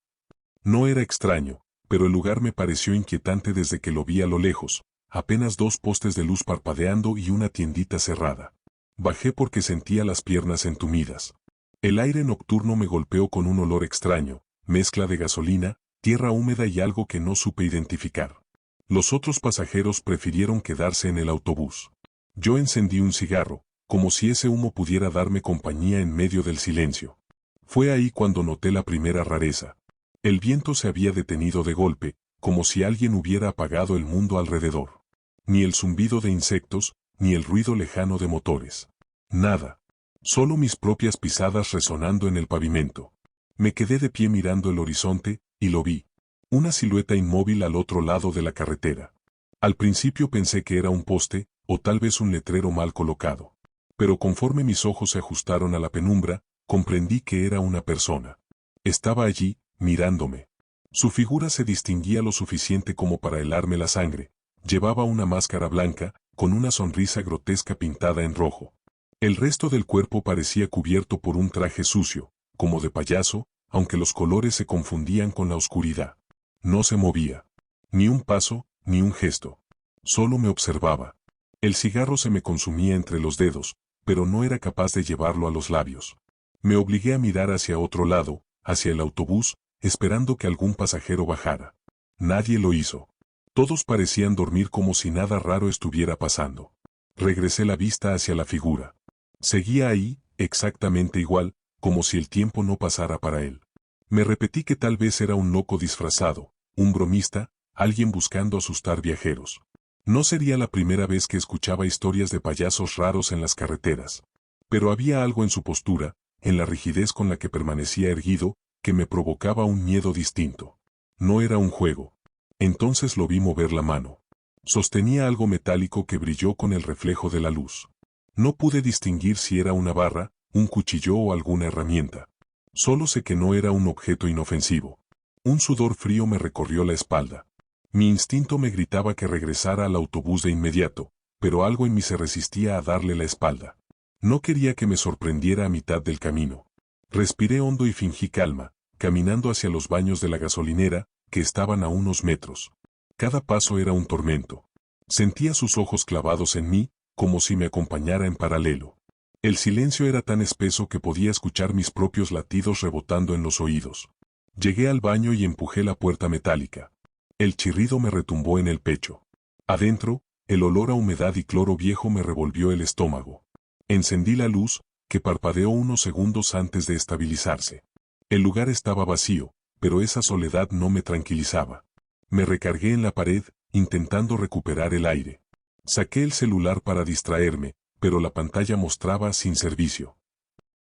No era extraño, pero el lugar me pareció inquietante desde que lo vi a lo lejos, apenas 2 postes de luz parpadeando y una tiendita cerrada. Bajé porque sentía las piernas entumidas. El aire nocturno me golpeó con un olor extraño, mezcla de gasolina, tierra húmeda y algo que no supe identificar. Los otros pasajeros prefirieron quedarse en el autobús. Yo encendí un cigarro, como si ese humo pudiera darme compañía en medio del silencio. Fue ahí cuando noté la primera rareza. El viento se había detenido de golpe, como si alguien hubiera apagado el mundo alrededor. Ni el zumbido de insectos, ni el ruido lejano de motores. Nada. Solo mis propias pisadas resonando en el pavimento. Me quedé de pie mirando el horizonte, y lo vi. Una silueta inmóvil al otro lado de la carretera. Al principio pensé que era un poste, o tal vez un letrero mal colocado. Pero conforme mis ojos se ajustaron a la penumbra, comprendí que era una persona. Estaba allí, mirándome. Su figura se distinguía lo suficiente como para helarme la sangre. Llevaba una máscara blanca, con una sonrisa grotesca pintada en rojo. El resto del cuerpo parecía cubierto por un traje sucio, como de payaso, aunque los colores se confundían con la oscuridad. No se movía. Ni un paso, ni un gesto. Solo me observaba. El cigarro se me consumía entre los dedos, pero no era capaz de llevarlo a los labios. Me obligué a mirar hacia otro lado, hacia el autobús, esperando que algún pasajero bajara. Nadie lo hizo. Todos parecían dormir como si nada raro estuviera pasando. Regresé la vista hacia la figura. Seguía ahí, exactamente igual, como si el tiempo no pasara para él. Me repetí que tal vez era un loco disfrazado, un bromista, alguien buscando asustar viajeros. No sería la primera vez que escuchaba historias de payasos raros en las carreteras. Pero había algo en su postura, en la rigidez con la que permanecía erguido, que me provocaba un miedo distinto. No era un juego. Entonces lo vi mover la mano. Sostenía algo metálico que brilló con el reflejo de la luz. No pude distinguir si era una barra, un cuchillo o alguna herramienta. Solo sé que no era un objeto inofensivo. Un sudor frío me recorrió la espalda. Mi instinto me gritaba que regresara al autobús de inmediato, pero algo en mí se resistía a darle la espalda. No quería que me sorprendiera a mitad del camino. Respiré hondo y fingí calma, caminando hacia los baños de la gasolinera, que estaban a unos metros. Cada paso era un tormento. Sentía sus ojos clavados en mí, como si me acompañara en paralelo. El silencio era tan espeso que podía escuchar mis propios latidos rebotando en los oídos. Llegué al baño y empujé la puerta metálica. El chirrido me retumbó en el pecho. Adentro, el olor a humedad y cloro viejo me revolvió el estómago. Encendí la luz, que parpadeó unos segundos antes de estabilizarse. El lugar estaba vacío, pero esa soledad no me tranquilizaba. Me recargué en la pared, intentando recuperar el aire. Saqué el celular para distraerme, pero la pantalla mostraba sin servicio.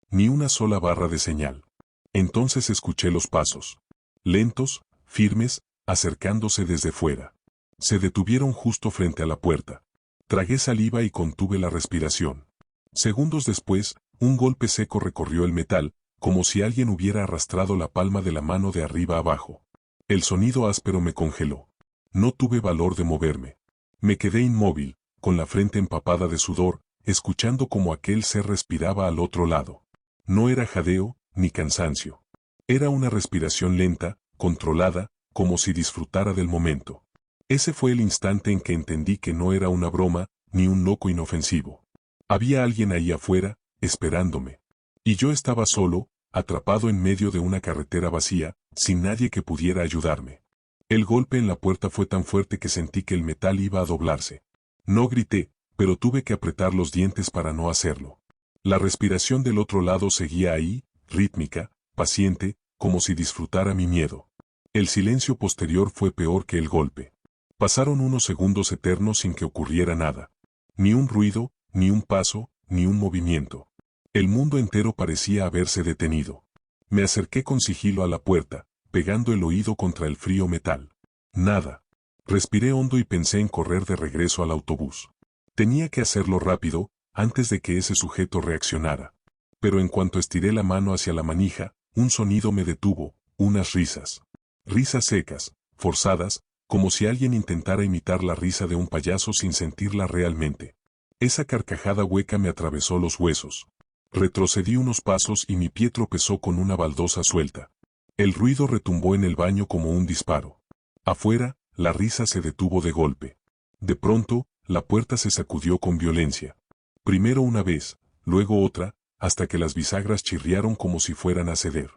Ni una sola barra de señal. Entonces escuché los pasos. Lentos, firmes, acercándose desde fuera. Se detuvieron justo frente a la puerta. Tragué saliva y contuve la respiración. Segundos después, un golpe seco recorrió el metal, como si alguien hubiera arrastrado la palma de la mano de arriba abajo. El sonido áspero me congeló. No tuve valor de moverme. Me quedé inmóvil, con la frente empapada de sudor, escuchando cómo aquel ser respiraba al otro lado. No era jadeo, ni cansancio. Era una respiración lenta, controlada, como si disfrutara del momento. Ese fue el instante en que entendí que no era una broma, ni un loco inofensivo. Había alguien ahí afuera, esperándome. Y yo estaba solo, atrapado en medio de una carretera vacía, sin nadie que pudiera ayudarme. El golpe en la puerta fue tan fuerte que sentí que el metal iba a doblarse. No grité, pero tuve que apretar los dientes para no hacerlo. La respiración del otro lado seguía ahí, rítmica, paciente, como si disfrutara mi miedo. El silencio posterior fue peor que el golpe. Pasaron unos segundos eternos sin que ocurriera nada. Ni un ruido, ni un paso, ni un movimiento. El mundo entero parecía haberse detenido. Me acerqué con sigilo a la puerta, pegando el oído contra el frío metal. Nada. Respiré hondo y pensé en correr de regreso al autobús. Tenía que hacerlo rápido, antes de que ese sujeto reaccionara. Pero en cuanto estiré la mano hacia la manija, un sonido me detuvo, unas risas. Risas secas, forzadas, como si alguien intentara imitar la risa de un payaso sin sentirla realmente. Esa carcajada hueca me atravesó los huesos. Retrocedí unos pasos y mi pie tropezó con una baldosa suelta. El ruido retumbó en el baño como un disparo. Afuera, la risa se detuvo de golpe. De pronto, la puerta se sacudió con violencia. Primero una vez, luego otra, hasta que las bisagras chirriaron como si fueran a ceder.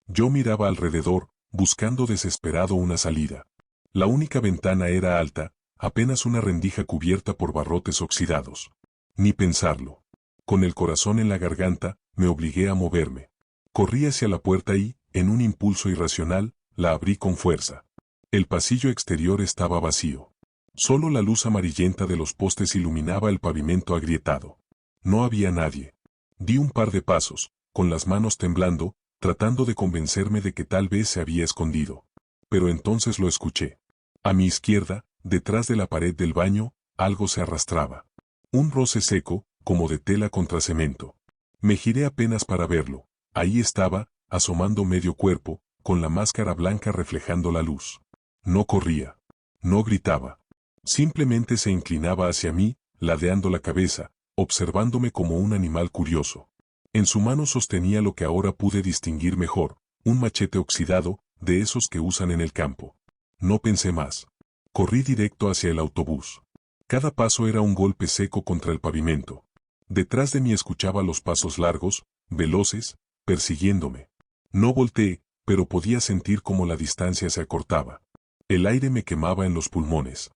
Yo miraba alrededor, buscando desesperado una salida. La única ventana era alta, apenas una rendija cubierta por barrotes oxidados. Ni pensarlo. Con el corazón en la garganta, me obligué a moverme. Corrí hacia la puerta y, en un impulso irracional, la abrí con fuerza. El pasillo exterior estaba vacío. Solo la luz amarillenta de los postes iluminaba el pavimento agrietado. No había nadie. Di un par de pasos, con las manos temblando, tratando de convencerme de que tal vez se había escondido. Pero entonces lo escuché. A mi izquierda, detrás de la pared del baño, algo se arrastraba. Un roce seco, como de tela contra cemento. Me giré apenas para verlo. Ahí estaba, asomando medio cuerpo, con la máscara blanca reflejando la luz. No corría. No gritaba. Simplemente se inclinaba hacia mí, ladeando la cabeza, observándome como un animal curioso. En su mano sostenía lo que ahora pude distinguir mejor, un machete oxidado, de esos que usan en el campo. No pensé más. Corrí directo hacia el autobús. Cada paso era un golpe seco contra el pavimento. Detrás de mí escuchaba los pasos largos, veloces, persiguiéndome. No volteé, pero podía sentir cómo la distancia se acortaba. El aire me quemaba en los pulmones.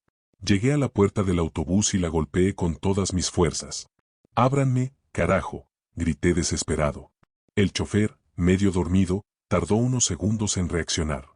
Llegué a la puerta del autobús y la golpeé con todas mis fuerzas. «¡Ábranme, carajo!», grité desesperado. El chofer, medio dormido, tardó unos segundos en reaccionar.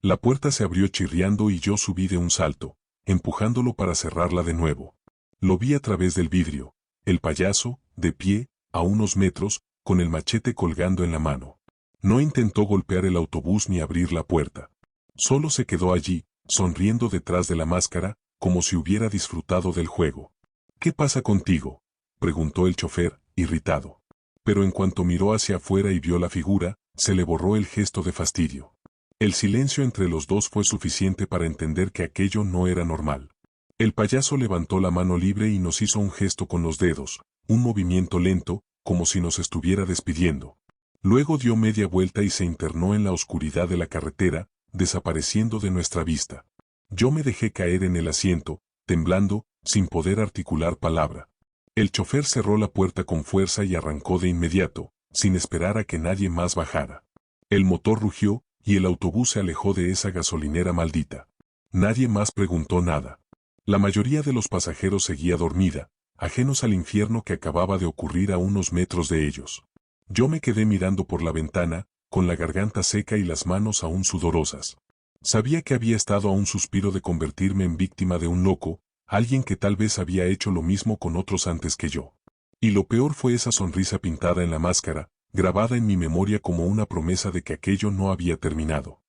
La puerta se abrió chirriando y yo subí de un salto, empujándolo para cerrarla de nuevo. Lo vi a través del vidrio, el payaso, de pie, a unos metros, con el machete colgando en la mano. No intentó golpear el autobús ni abrir la puerta. Solo se quedó allí, sonriendo detrás de la máscara, como si hubiera disfrutado del juego. «¿Qué pasa contigo?», preguntó el chofer, irritado. Pero en cuanto miró hacia afuera y vio la figura, se le borró el gesto de fastidio. El silencio entre los dos fue suficiente para entender que aquello no era normal. El payaso levantó la mano libre y nos hizo un gesto con los dedos, un movimiento lento, como si nos estuviera despidiendo. Luego dio media vuelta y se internó en la oscuridad de la carretera, desapareciendo de nuestra vista. Yo me dejé caer en el asiento, temblando, sin poder articular palabra. El chofer cerró la puerta con fuerza y arrancó de inmediato, sin esperar a que nadie más bajara. El motor rugió, y el autobús se alejó de esa gasolinera maldita. Nadie más preguntó nada. La mayoría de los pasajeros seguía dormida, ajenos al infierno que acababa de ocurrir a unos metros de ellos. Yo me quedé mirando por la ventana, con la garganta seca y las manos aún sudorosas. Sabía que había estado a un suspiro de convertirme en víctima de un loco, alguien que tal vez había hecho lo mismo con otros antes que yo. Y lo peor fue esa sonrisa pintada en la máscara, grabada en mi memoria como una promesa de que aquello no había terminado.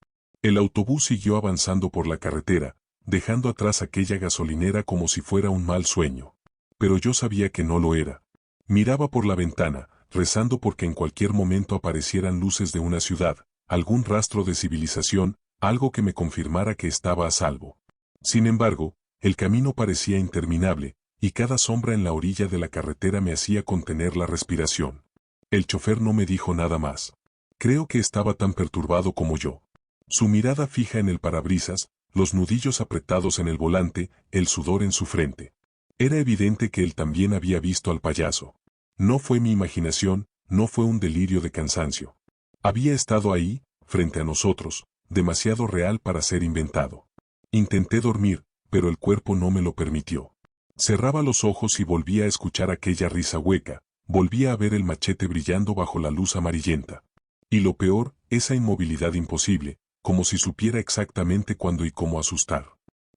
El autobús siguió avanzando por la carretera, dejando atrás aquella gasolinera como si fuera un mal sueño. Pero yo sabía que no lo era. Miraba por la ventana, rezando porque en cualquier momento aparecieran luces de una ciudad, algún rastro de civilización, algo que me confirmara que estaba a salvo. Sin embargo, el camino parecía interminable, y cada sombra en la orilla de la carretera me hacía contener la respiración. El chofer no me dijo nada más. Creo que estaba tan perturbado como yo. Su mirada fija en el parabrisas, los nudillos apretados en el volante, el sudor en su frente. Era evidente que él también había visto al payaso. No fue mi imaginación, no fue un delirio de cansancio. Había estado ahí, frente a nosotros, demasiado real para ser inventado. Intenté dormir, pero el cuerpo no me lo permitió. Cerraba los ojos y volvía a escuchar aquella risa hueca, volvía a ver el machete brillando bajo la luz amarillenta. Y lo peor, esa inmovilidad imposible, como si supiera exactamente cuándo y cómo asustar.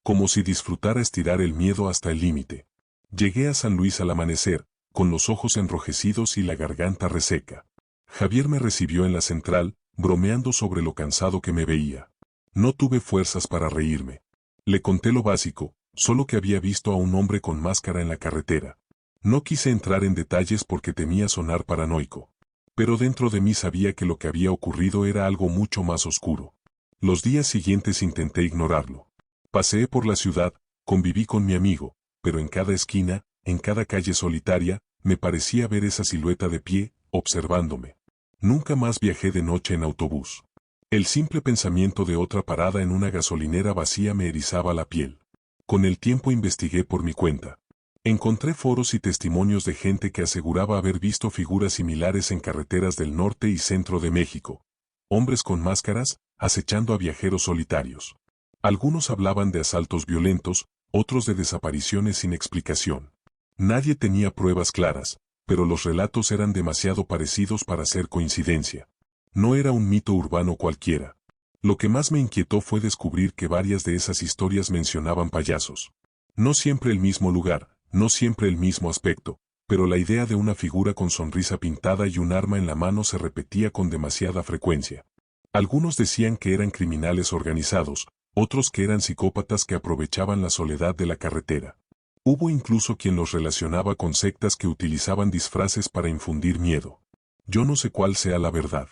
Como si disfrutara estirar el miedo hasta el límite. Llegué a San Luis al amanecer, con los ojos enrojecidos y la garganta reseca. Javier me recibió en la central, bromeando sobre lo cansado que me veía. No tuve fuerzas para reírme. Le conté lo básico, solo que había visto a un hombre con máscara en la carretera. No quise entrar en detalles porque temía sonar paranoico. Pero dentro de mí sabía que lo que había ocurrido era algo mucho más oscuro. Los días siguientes intenté ignorarlo. Paseé por la ciudad, conviví con mi amigo, pero en cada esquina, en cada calle solitaria, me parecía ver esa silueta de pie, observándome. Nunca más viajé de noche en autobús. El simple pensamiento de otra parada en una gasolinera vacía me erizaba la piel. Con el tiempo investigué por mi cuenta. Encontré foros y testimonios de gente que aseguraba haber visto figuras similares en carreteras del norte y centro de México. Hombres con máscaras, acechando a viajeros solitarios. Algunos hablaban de asaltos violentos, otros de desapariciones sin explicación. Nadie tenía pruebas claras, pero los relatos eran demasiado parecidos para ser coincidencia. No era un mito urbano cualquiera. Lo que más me inquietó fue descubrir que varias de esas historias mencionaban payasos. No siempre el mismo lugar, no siempre el mismo aspecto, pero la idea de una figura con sonrisa pintada y un arma en la mano se repetía con demasiada frecuencia. Algunos decían que eran criminales organizados, otros que eran psicópatas que aprovechaban la soledad de la carretera. Hubo incluso quien los relacionaba con sectas que utilizaban disfraces para infundir miedo. Yo no sé cuál sea la verdad.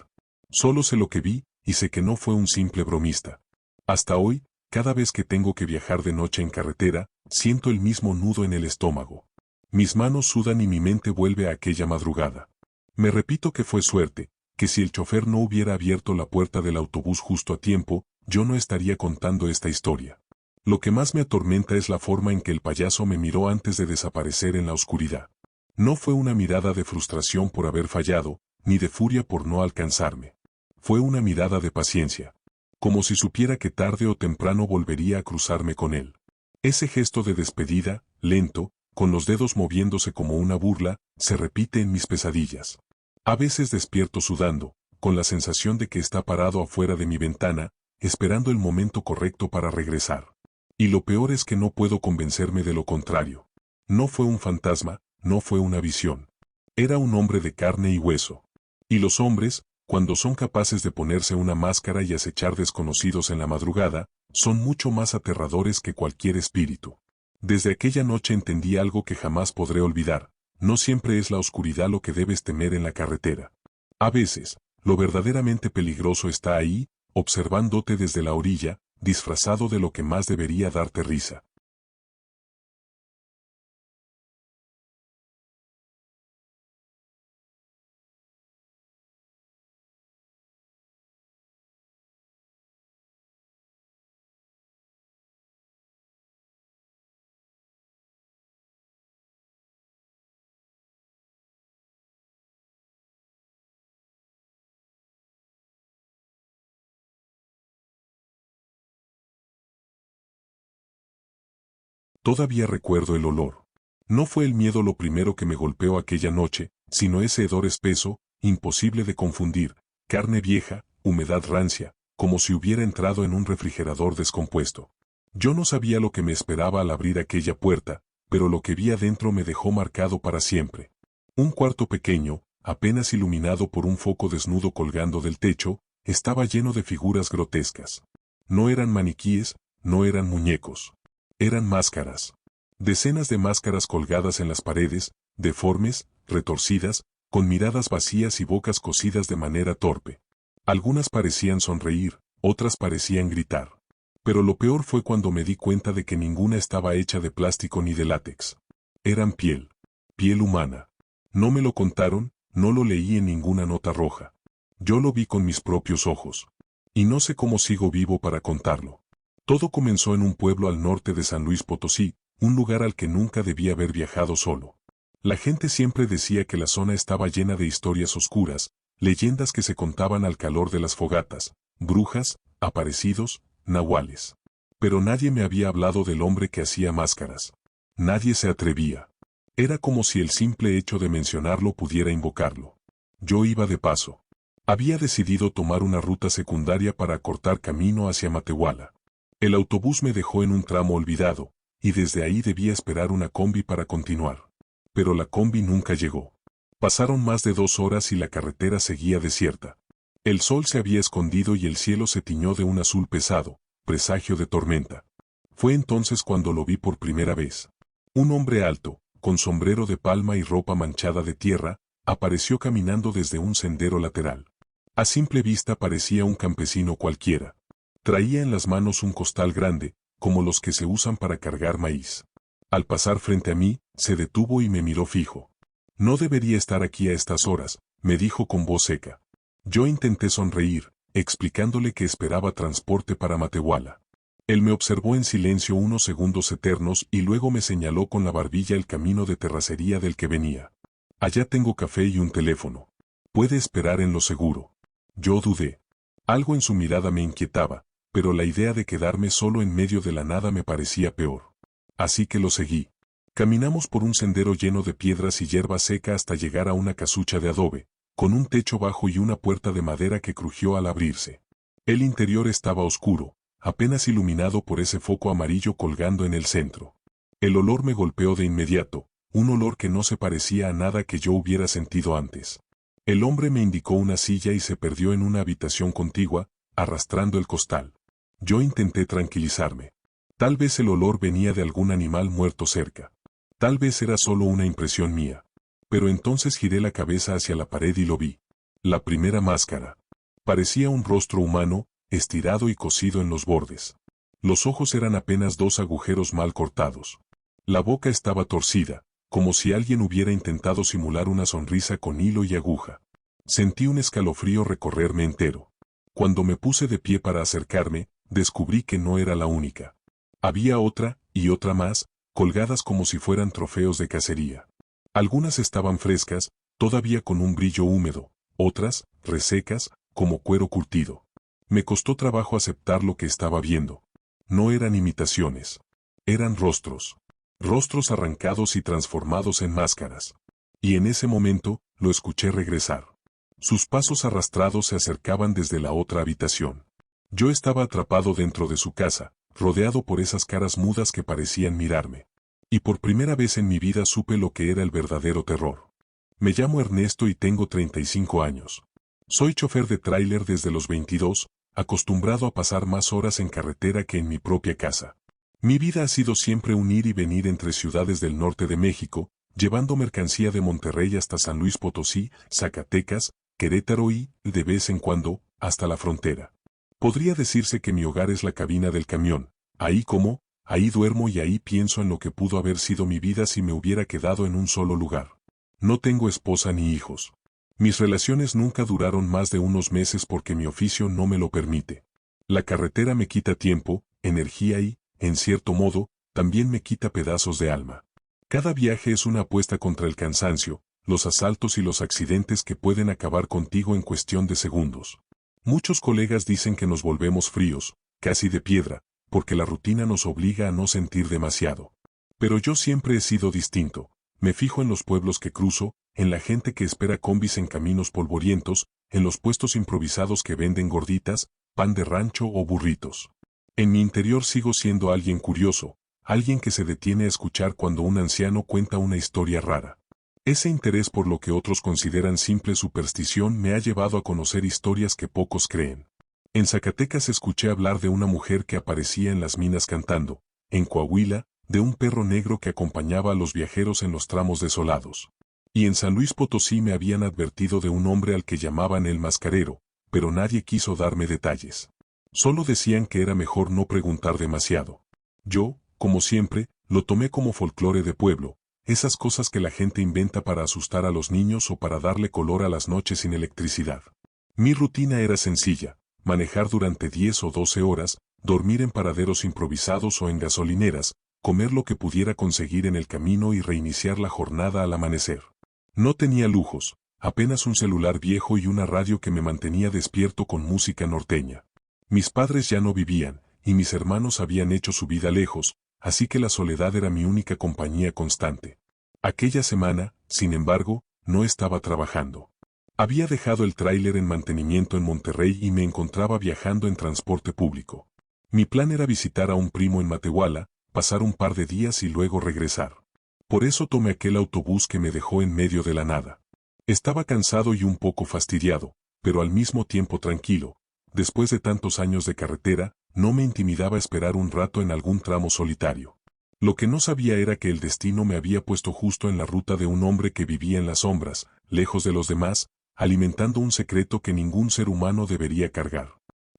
Solo sé lo que vi, y sé que no fue un simple bromista. Hasta hoy, cada vez que tengo que viajar de noche en carretera, siento el mismo nudo en el estómago. Mis manos sudan y mi mente vuelve a aquella madrugada. Me repito que fue suerte, que si el chofer no hubiera abierto la puerta del autobús justo a tiempo, yo no estaría contando esta historia. Lo que más me atormenta es la forma en que el payaso me miró antes de desaparecer en la oscuridad. No fue una mirada de frustración por haber fallado, ni de furia por no alcanzarme. Fue una mirada de paciencia. Como si supiera que tarde o temprano volvería a cruzarme con él. Ese gesto de despedida, lento, con los dedos moviéndose como una burla, se repite en mis pesadillas. A veces despierto sudando, con la sensación de que está parado afuera de mi ventana, esperando el momento correcto para regresar. Y lo peor es que no puedo convencerme de lo contrario. No fue un fantasma, no fue una visión. Era un hombre de carne y hueso. Y los hombres, cuando son capaces de ponerse una máscara y acechar desconocidos en la madrugada, son mucho más aterradores que cualquier espíritu. Desde aquella noche entendí algo que jamás podré olvidar. No siempre es la oscuridad lo que debes temer en la carretera. A veces, lo verdaderamente peligroso está ahí, observándote desde la orilla, disfrazado de lo que más debería darte risa. Todavía recuerdo el olor. No fue el miedo lo primero que me golpeó aquella noche, sino ese hedor espeso, imposible de confundir, carne vieja, humedad rancia, como si hubiera entrado en un refrigerador descompuesto. Yo no sabía lo que me esperaba al abrir aquella puerta, pero lo que vi adentro me dejó marcado para siempre. Un cuarto pequeño, apenas iluminado por un foco desnudo colgando del techo, estaba lleno de figuras grotescas. No eran maniquíes, no eran muñecos. Eran máscaras. Decenas de máscaras colgadas en las paredes, deformes, retorcidas, con miradas vacías y bocas cosidas de manera torpe. Algunas parecían sonreír, otras parecían gritar. Pero lo peor fue cuando me di cuenta de que ninguna estaba hecha de plástico ni de látex. Eran piel. Piel humana. No me lo contaron, no lo leí en ninguna nota roja. Yo lo vi con mis propios ojos. Y no sé cómo sigo vivo para contarlo. Todo comenzó en un pueblo al norte de San Luis Potosí, un lugar al que nunca debía haber viajado solo. La gente siempre decía que la zona estaba llena de historias oscuras, leyendas que se contaban al calor de las fogatas, brujas, aparecidos, nahuales. Pero nadie me había hablado del hombre que hacía máscaras. Nadie se atrevía. Era como si el simple hecho de mencionarlo pudiera invocarlo. Yo iba de paso. Había decidido tomar una ruta secundaria para acortar camino hacia Matehuala. El autobús me dejó en un tramo olvidado, y desde ahí debía esperar una combi para continuar. Pero la combi nunca llegó. Pasaron más de 2 horas y la carretera seguía desierta. El sol se había escondido y el cielo se tiñó de un azul pesado, presagio de tormenta. Fue entonces cuando lo vi por primera vez. Un hombre alto, con sombrero de palma y ropa manchada de tierra, apareció caminando desde un sendero lateral. A simple vista parecía un campesino cualquiera. Traía en las manos un costal grande, como los que se usan para cargar maíz. Al pasar frente a mí, se detuvo y me miró fijo. No debería estar aquí a estas horas, me dijo con voz seca. Yo intenté sonreír, explicándole que esperaba transporte para Matehuala. Él me observó en silencio unos segundos eternos y luego me señaló con la barbilla el camino de terracería del que venía. Allá tengo café y un teléfono. Puede esperar en lo seguro. Yo dudé. Algo en su mirada me inquietaba, pero la idea de quedarme solo en medio de la nada me parecía peor. Así que lo seguí. Caminamos por un sendero lleno de piedras y hierba seca hasta llegar a una casucha de adobe, con un techo bajo y una puerta de madera que crujió al abrirse. El interior estaba oscuro, apenas iluminado por ese foco amarillo colgando en el centro. El olor me golpeó de inmediato, un olor que no se parecía a nada que yo hubiera sentido antes. El hombre me indicó una silla y se perdió en una habitación contigua, arrastrando el costal. Yo intenté tranquilizarme. Tal vez el olor venía de algún animal muerto cerca. Tal vez era solo una impresión mía. Pero entonces giré la cabeza hacia la pared y lo vi. La primera máscara. Parecía un rostro humano, estirado y cosido en los bordes. Los ojos eran apenas dos agujeros mal cortados. La boca estaba torcida, como si alguien hubiera intentado simular una sonrisa con hilo y aguja. Sentí un escalofrío recorrerme entero. Cuando me puse de pie para acercarme, descubrí que no era la única. Había otra, y otra más, colgadas como si fueran trofeos de cacería. Algunas estaban frescas, todavía con un brillo húmedo, otras, resecas, como cuero curtido. Me costó trabajo aceptar lo que estaba viendo. No eran imitaciones. Eran rostros. Rostros arrancados y transformados en máscaras. Y en ese momento, lo escuché regresar. Sus pasos arrastrados se acercaban desde la otra habitación. Yo estaba atrapado dentro de su casa, rodeado por esas caras mudas que parecían mirarme. Y por primera vez en mi vida supe lo que era el verdadero terror. Me llamo Ernesto y tengo 35 años. Soy chofer de tráiler desde los 22, acostumbrado a pasar más horas en carretera que en mi propia casa. Mi vida ha sido siempre un ir y venir entre ciudades del norte de México, llevando mercancía de Monterrey hasta San Luis Potosí, Zacatecas, Querétaro y, de vez en cuando, hasta la frontera. Podría decirse que mi hogar es la cabina del camión. Ahí como, ahí duermo y ahí pienso en lo que pudo haber sido mi vida si me hubiera quedado en un solo lugar. No tengo esposa ni hijos. Mis relaciones nunca duraron más de unos meses porque mi oficio no me lo permite. La carretera me quita tiempo, energía y, en cierto modo, también me quita pedazos de alma. Cada viaje es una apuesta contra el cansancio, los asaltos y los accidentes que pueden acabar contigo en cuestión de segundos. Muchos colegas dicen que nos volvemos fríos, casi de piedra, porque la rutina nos obliga a no sentir demasiado. Pero yo siempre he sido distinto. Me fijo en los pueblos que cruzo, en la gente que espera combis en caminos polvorientos, en los puestos improvisados que venden gorditas, pan de rancho o burritos. En mi interior sigo siendo alguien curioso, alguien que se detiene a escuchar cuando un anciano cuenta una historia rara. Ese interés por lo que otros consideran simple superstición me ha llevado a conocer historias que pocos creen. En Zacatecas escuché hablar de una mujer que aparecía en las minas cantando, en Coahuila, de un perro negro que acompañaba a los viajeros en los tramos desolados. Y en San Luis Potosí me habían advertido de un hombre al que llamaban el mascarero, pero nadie quiso darme detalles. Solo decían que era mejor no preguntar demasiado. Yo, como siempre, lo tomé como folclore de pueblo, esas cosas que la gente inventa para asustar a los niños o para darle color a las noches sin electricidad. Mi rutina era sencilla, manejar durante 10 o 12 horas, dormir en paraderos improvisados o en gasolineras, comer lo que pudiera conseguir en el camino y reiniciar la jornada al amanecer. No tenía lujos, apenas un celular viejo y una radio que me mantenía despierto con música norteña. Mis padres ya no vivían, y mis hermanos habían hecho su vida lejos, así que la soledad era mi única compañía constante. Aquella semana, sin embargo, no estaba trabajando. Había dejado el tráiler en mantenimiento en Monterrey y me encontraba viajando en transporte público. Mi plan era visitar a un primo en Matehuala, pasar un par de días y luego regresar. Por eso tomé aquel autobús que me dejó en medio de la nada. Estaba cansado y un poco fastidiado, pero al mismo tiempo tranquilo. Después de tantos años de carretera, no me intimidaba esperar un rato en algún tramo solitario. Lo que no sabía era que el destino me había puesto justo en la ruta de un hombre que vivía en las sombras, lejos de los demás, alimentando un secreto que ningún ser humano debería cargar.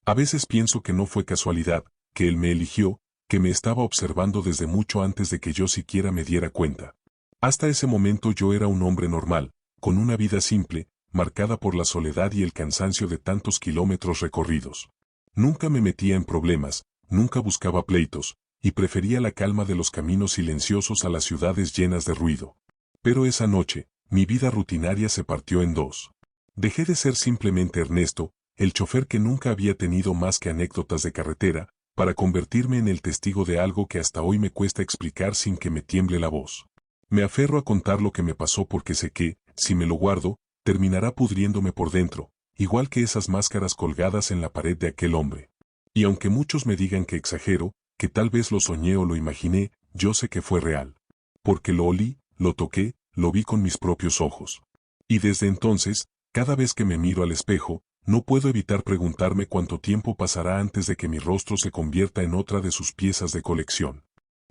A veces pienso que no fue casualidad, que él me eligió, que me estaba observando desde mucho antes de que yo siquiera me diera cuenta. Hasta ese momento yo era un hombre normal, con una vida simple, marcada por la soledad y el cansancio de tantos kilómetros recorridos. Nunca me metía en problemas, nunca buscaba pleitos, y prefería la calma de los caminos silenciosos a las ciudades llenas de ruido. Pero esa noche, mi vida rutinaria se partió en dos. Dejé de ser simplemente Ernesto, el chofer que nunca había tenido más que anécdotas de carretera, para convertirme en el testigo de algo que hasta hoy me cuesta explicar sin que me tiemble la voz. Me aferro a contar lo que me pasó porque sé que, si me lo guardo, terminará pudriéndome por dentro, igual que esas máscaras colgadas en la pared de aquel hombre. Y aunque muchos me digan que exagero, que tal vez lo soñé o lo imaginé, yo sé que fue real. Porque lo olí, lo toqué, lo vi con mis propios ojos. Y desde entonces, cada vez que me miro al espejo, no puedo evitar preguntarme cuánto tiempo pasará antes de que mi rostro se convierta en otra de sus piezas de colección.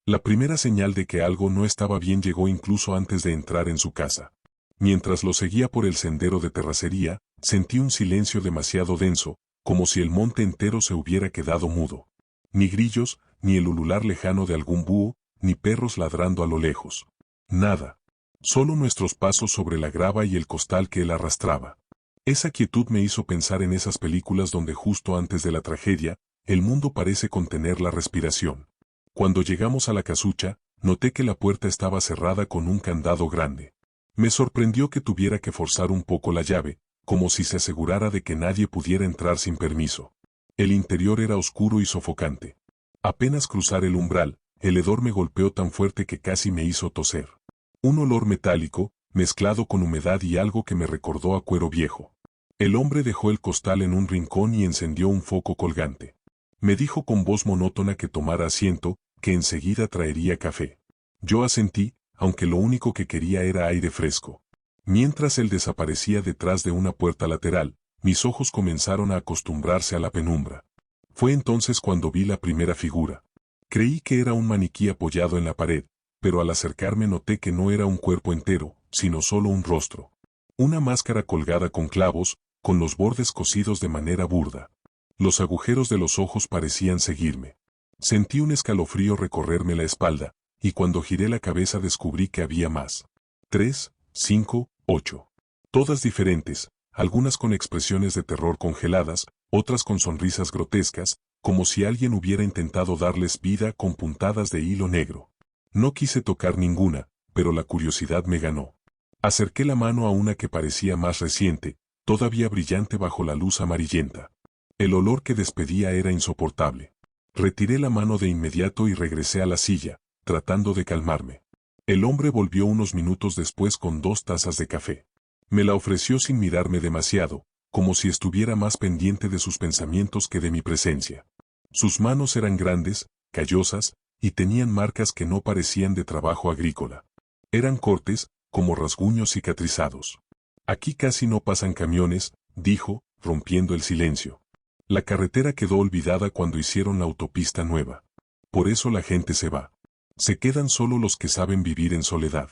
La primera señal de que algo no estaba bien llegó incluso antes de entrar en su casa. Mientras lo seguía por el sendero de terracería, sentí un silencio demasiado denso, como si el monte entero se hubiera quedado mudo. Ni grillos, ni el ulular lejano de algún búho, ni perros ladrando a lo lejos. Nada. Solo nuestros pasos sobre la grava y el costal que él arrastraba. Esa quietud me hizo pensar en esas películas donde justo antes de la tragedia, el mundo parece contener la respiración. Cuando llegamos a la casucha, noté que la puerta estaba cerrada con un candado grande. Me sorprendió que tuviera que forzar un poco la llave, como si se asegurara de que nadie pudiera entrar sin permiso. El interior era oscuro y sofocante. Apenas cruzar el umbral, el hedor me golpeó tan fuerte que casi me hizo toser. Un olor metálico, mezclado con humedad y algo que me recordó a cuero viejo. El hombre dejó el costal en un rincón y encendió un foco colgante. Me dijo con voz monótona que tomara asiento, que enseguida traería café. Yo asentí, aunque lo único que quería era aire fresco. Mientras él desaparecía detrás de una puerta lateral, mis ojos comenzaron a acostumbrarse a la penumbra. Fue entonces cuando vi la primera figura. Creí que era un maniquí apoyado en la pared, pero al acercarme noté que no era un cuerpo entero, sino solo un rostro. Una máscara colgada con clavos, con los bordes cosidos de manera burda. Los agujeros de los ojos parecían seguirme. Sentí un escalofrío recorrerme la espalda, y cuando giré la cabeza descubrí que había más. 3, 5, 8. Todas diferentes, algunas con expresiones de terror congeladas, otras con sonrisas grotescas, como si alguien hubiera intentado darles vida con puntadas de hilo negro. No quise tocar ninguna, pero la curiosidad me ganó. Acerqué la mano a una que parecía más reciente, todavía brillante bajo la luz amarillenta. El olor que despedía era insoportable. Retiré la mano de inmediato y regresé a la silla, tratando de calmarme. El hombre volvió unos minutos después con 2 tazas de café. Me la ofreció sin mirarme demasiado, como si estuviera más pendiente de sus pensamientos que de mi presencia. Sus manos eran grandes, callosas, y tenían marcas que no parecían de trabajo agrícola. Eran cortes, como rasguños cicatrizados. Aquí casi no pasan camiones, dijo, rompiendo el silencio. La carretera quedó olvidada cuando hicieron la autopista nueva. Por eso la gente se va. Se quedan solo los que saben vivir en soledad.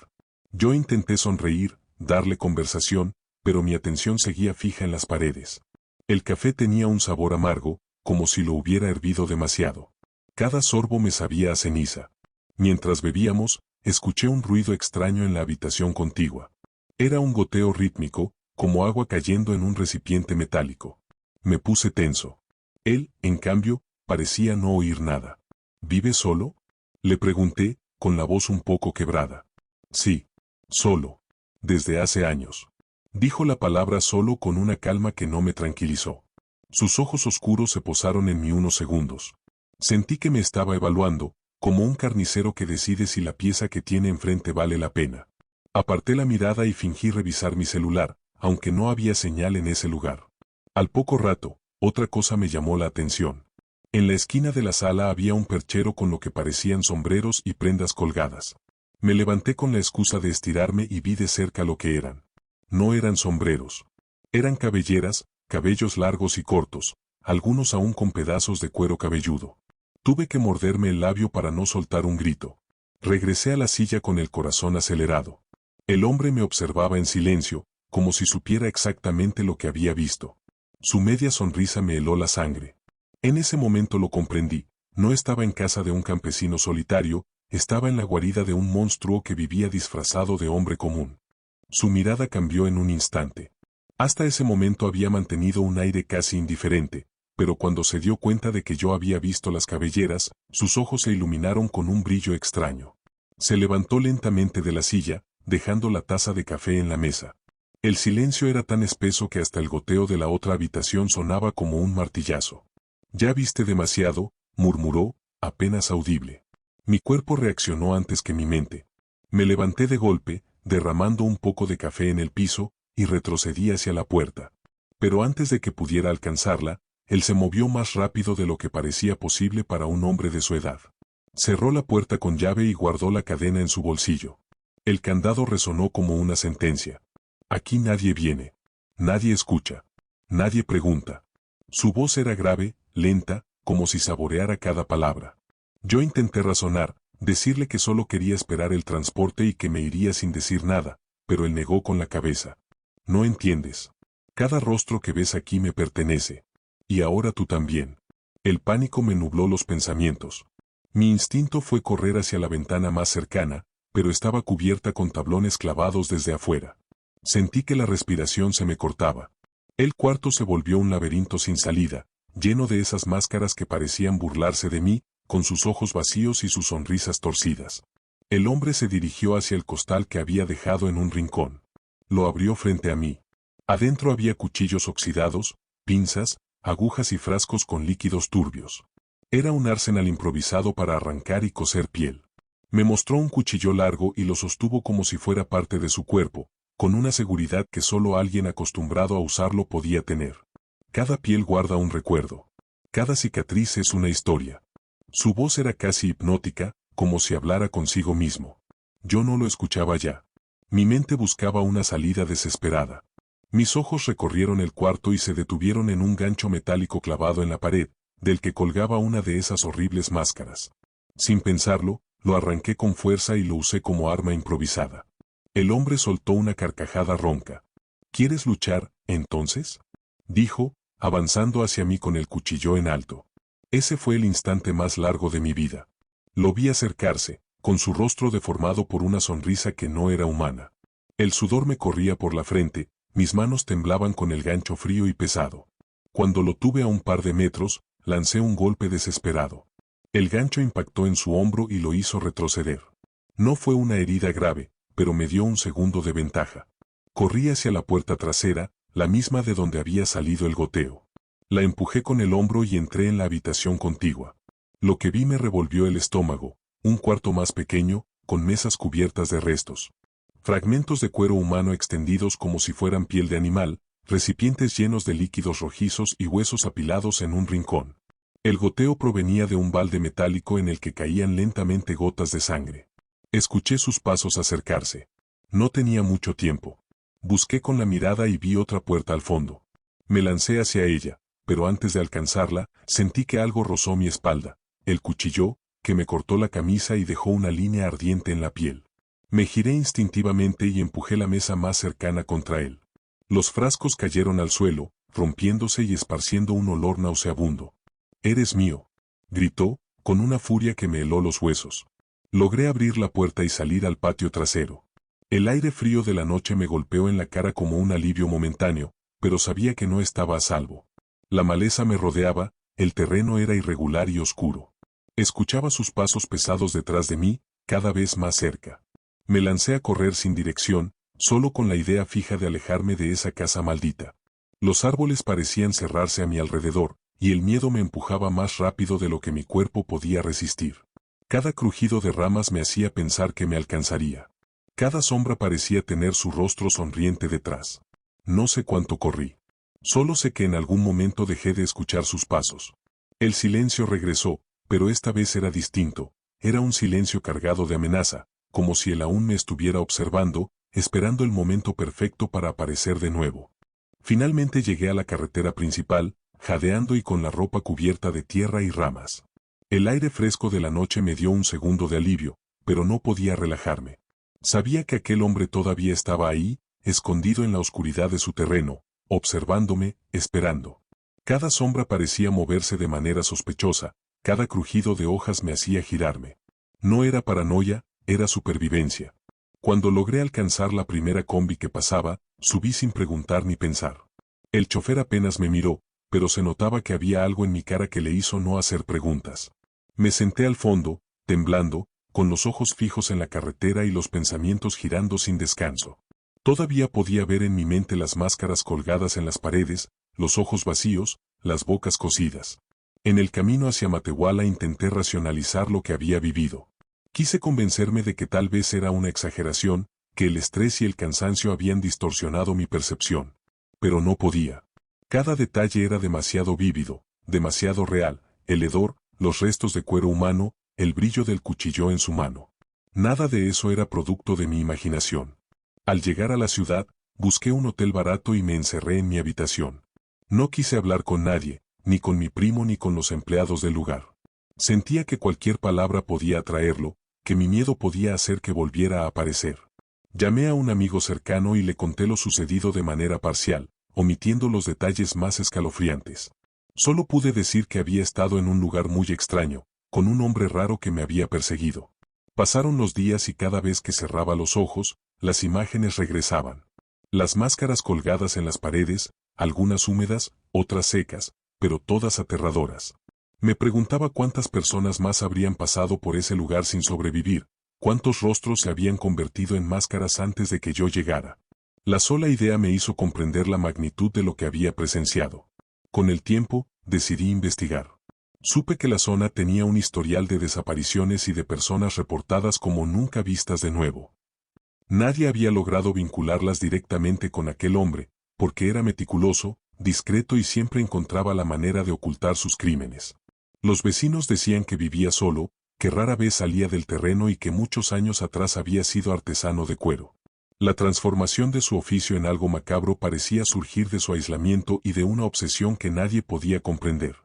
Yo intenté sonreír, darle conversación, pero mi atención seguía fija en las paredes. El café tenía un sabor amargo, como si lo hubiera hervido demasiado. Cada sorbo me sabía a ceniza. Mientras bebíamos, escuché un ruido extraño en la habitación contigua. Era un goteo rítmico, como agua cayendo en un recipiente metálico. Me puse tenso. Él, en cambio, parecía no oír nada. ¿Vive solo?, le pregunté, con la voz un poco quebrada. Sí, solo. Desde hace años. Dijo la palabra solo con una calma que no me tranquilizó. Sus ojos oscuros se posaron en mí unos segundos. Sentí que me estaba evaluando, como un carnicero que decide si la pieza que tiene enfrente vale la pena. Aparté la mirada y fingí revisar mi celular, aunque no había señal en ese lugar. Al poco rato, otra cosa me llamó la atención. En la esquina de la sala había un perchero con lo que parecían sombreros y prendas colgadas. Me levanté con la excusa de estirarme y vi de cerca lo que eran. No eran sombreros. Eran cabelleras, cabellos largos y cortos, algunos aún con pedazos de cuero cabelludo. Tuve que morderme el labio para no soltar un grito. Regresé a la silla con el corazón acelerado. El hombre me observaba en silencio, como si supiera exactamente lo que había visto. Su media sonrisa me heló la sangre. En ese momento lo comprendí. No estaba en casa de un campesino solitario, estaba en la guarida de un monstruo que vivía disfrazado de hombre común. Su mirada cambió en un instante. Hasta ese momento había mantenido un aire casi indiferente, pero cuando se dio cuenta de que yo había visto las cabelleras, sus ojos se iluminaron con un brillo extraño. Se levantó lentamente de la silla, dejando la taza de café en la mesa. El silencio era tan espeso que hasta el goteo de la otra habitación sonaba como un martillazo. «Ya viste demasiado», murmuró, apenas audible. Mi cuerpo reaccionó antes que mi mente. Me levanté de golpe, derramando un poco de café en el piso, y retrocedí hacia la puerta. Pero antes de que pudiera alcanzarla, él se movió más rápido de lo que parecía posible para un hombre de su edad. Cerró la puerta con llave y guardó la cadena en su bolsillo. El candado resonó como una sentencia. Aquí nadie viene. Nadie escucha. Nadie pregunta. Su voz era grave, lenta, como si saboreara cada palabra. Yo intenté razonar, decirle que solo quería esperar el transporte y que me iría sin decir nada, pero él negó con la cabeza. No entiendes. Cada rostro que ves aquí me pertenece. Y ahora tú también. El pánico me nubló los pensamientos. Mi instinto fue correr hacia la ventana más cercana, pero estaba cubierta con tablones clavados desde afuera. Sentí que la respiración se me cortaba. El cuarto se volvió un laberinto sin salida, lleno de esas máscaras que parecían burlarse de mí, con sus ojos vacíos y sus sonrisas torcidas. El hombre se dirigió hacia el costal que había dejado en un rincón. Lo abrió frente a mí. Adentro había cuchillos oxidados, pinzas, agujas y frascos con líquidos turbios. Era un arsenal improvisado para arrancar y coser piel. Me mostró un cuchillo largo y lo sostuvo como si fuera parte de su cuerpo, con una seguridad que solo alguien acostumbrado a usarlo podía tener. Cada piel guarda un recuerdo. Cada cicatriz es una historia. Su voz era casi hipnótica, como si hablara consigo mismo. Yo no lo escuchaba ya. Mi mente buscaba una salida desesperada. Mis ojos recorrieron el cuarto y se detuvieron en un gancho metálico clavado en la pared, del que colgaba una de esas horribles máscaras. Sin pensarlo, lo arranqué con fuerza y lo usé como arma improvisada. El hombre soltó una carcajada ronca. ¿Quieres luchar, entonces?, dijo, avanzando hacia mí con el cuchillo en alto. Ese fue el instante más largo de mi vida. Lo vi acercarse, con su rostro deformado por una sonrisa que no era humana. El sudor me corría por la frente, mis manos temblaban con el gancho frío y pesado. Cuando lo tuve a un par de metros, lancé un golpe desesperado. El gancho impactó en su hombro y lo hizo retroceder. No fue una herida grave, pero me dio un segundo de ventaja. Corrí hacia la puerta trasera, la misma de donde había salido el goteo. La empujé con el hombro y entré en la habitación contigua. Lo que vi me revolvió el estómago, un cuarto más pequeño, con mesas cubiertas de restos. Fragmentos de cuero humano extendidos como si fueran piel de animal, recipientes llenos de líquidos rojizos y huesos apilados en un rincón. El goteo provenía de un balde metálico en el que caían lentamente gotas de sangre. Escuché sus pasos acercarse. No tenía mucho tiempo. Busqué con la mirada y vi otra puerta al fondo. Me lancé hacia ella, pero antes de alcanzarla, sentí que algo rozó mi espalda. El cuchillo, que me cortó la camisa y dejó una línea ardiente en la piel. Me giré instintivamente y empujé la mesa más cercana contra él. Los frascos cayeron al suelo, rompiéndose y esparciendo un olor nauseabundo. «Eres mío», gritó, con una furia que me heló los huesos. Logré abrir la puerta y salir al patio trasero. El aire frío de la noche me golpeó en la cara como un alivio momentáneo, pero sabía que no estaba a salvo. La maleza me rodeaba, el terreno era irregular y oscuro. Escuchaba sus pasos pesados detrás de mí, cada vez más cerca. Me lancé a correr sin dirección, solo con la idea fija de alejarme de esa casa maldita. Los árboles parecían cerrarse a mi alrededor, y el miedo me empujaba más rápido de lo que mi cuerpo podía resistir. Cada crujido de ramas me hacía pensar que me alcanzaría. Cada sombra parecía tener su rostro sonriente detrás. No sé cuánto corrí. Solo sé que en algún momento dejé de escuchar sus pasos. El silencio regresó, pero esta vez era distinto. Era un silencio cargado de amenaza, como si él aún me estuviera observando, esperando el momento perfecto para aparecer de nuevo. Finalmente llegué a la carretera principal, jadeando y con la ropa cubierta de tierra y ramas. El aire fresco de la noche me dio un segundo de alivio, pero no podía relajarme. Sabía que aquel hombre todavía estaba ahí, escondido en la oscuridad de su terreno, observándome, esperando. Cada sombra parecía moverse de manera sospechosa, cada crujido de hojas me hacía girarme. No era paranoia, era supervivencia. Cuando logré alcanzar la primera combi que pasaba, subí sin preguntar ni pensar. El chofer apenas me miró, pero se notaba que había algo en mi cara que le hizo no hacer preguntas. Me senté al fondo, temblando, con los ojos fijos en la carretera y los pensamientos girando sin descanso. Todavía podía ver en mi mente las máscaras colgadas en las paredes, los ojos vacíos, las bocas cosidas. En el camino hacia Matehuala intenté racionalizar lo que había vivido. Quise convencerme de que tal vez era una exageración, que el estrés y el cansancio habían distorsionado mi percepción. Pero no podía. Cada detalle era demasiado vívido, demasiado real, el hedor, los restos de cuero humano, el brillo del cuchillo en su mano. Nada de eso era producto de mi imaginación. Al llegar a la ciudad, busqué un hotel barato y me encerré en mi habitación. No quise hablar con nadie, ni con mi primo ni con los empleados del lugar. Sentía que cualquier palabra podía atraerlo, que mi miedo podía hacer que volviera a aparecer. Llamé a un amigo cercano y le conté lo sucedido de manera parcial, omitiendo los detalles más escalofriantes. Solo pude decir que había estado en un lugar muy extraño, con un hombre raro que me había perseguido. Pasaron los días y cada vez que cerraba los ojos, las imágenes regresaban. Las máscaras colgadas en las paredes, algunas húmedas, otras secas, pero todas aterradoras. Me preguntaba cuántas personas más habrían pasado por ese lugar sin sobrevivir, cuántos rostros se habían convertido en máscaras antes de que yo llegara. La sola idea me hizo comprender la magnitud de lo que había presenciado. Con el tiempo, decidí investigar. Supe que la zona tenía un historial de desapariciones y de personas reportadas como nunca vistas de nuevo. Nadie había logrado vincularlas directamente con aquel hombre, porque era meticuloso, discreto y siempre encontraba la manera de ocultar sus crímenes. Los vecinos decían que vivía solo, que rara vez salía del terreno y que muchos años atrás había sido artesano de cuero. La transformación de su oficio en algo macabro parecía surgir de su aislamiento y de una obsesión que nadie podía comprender.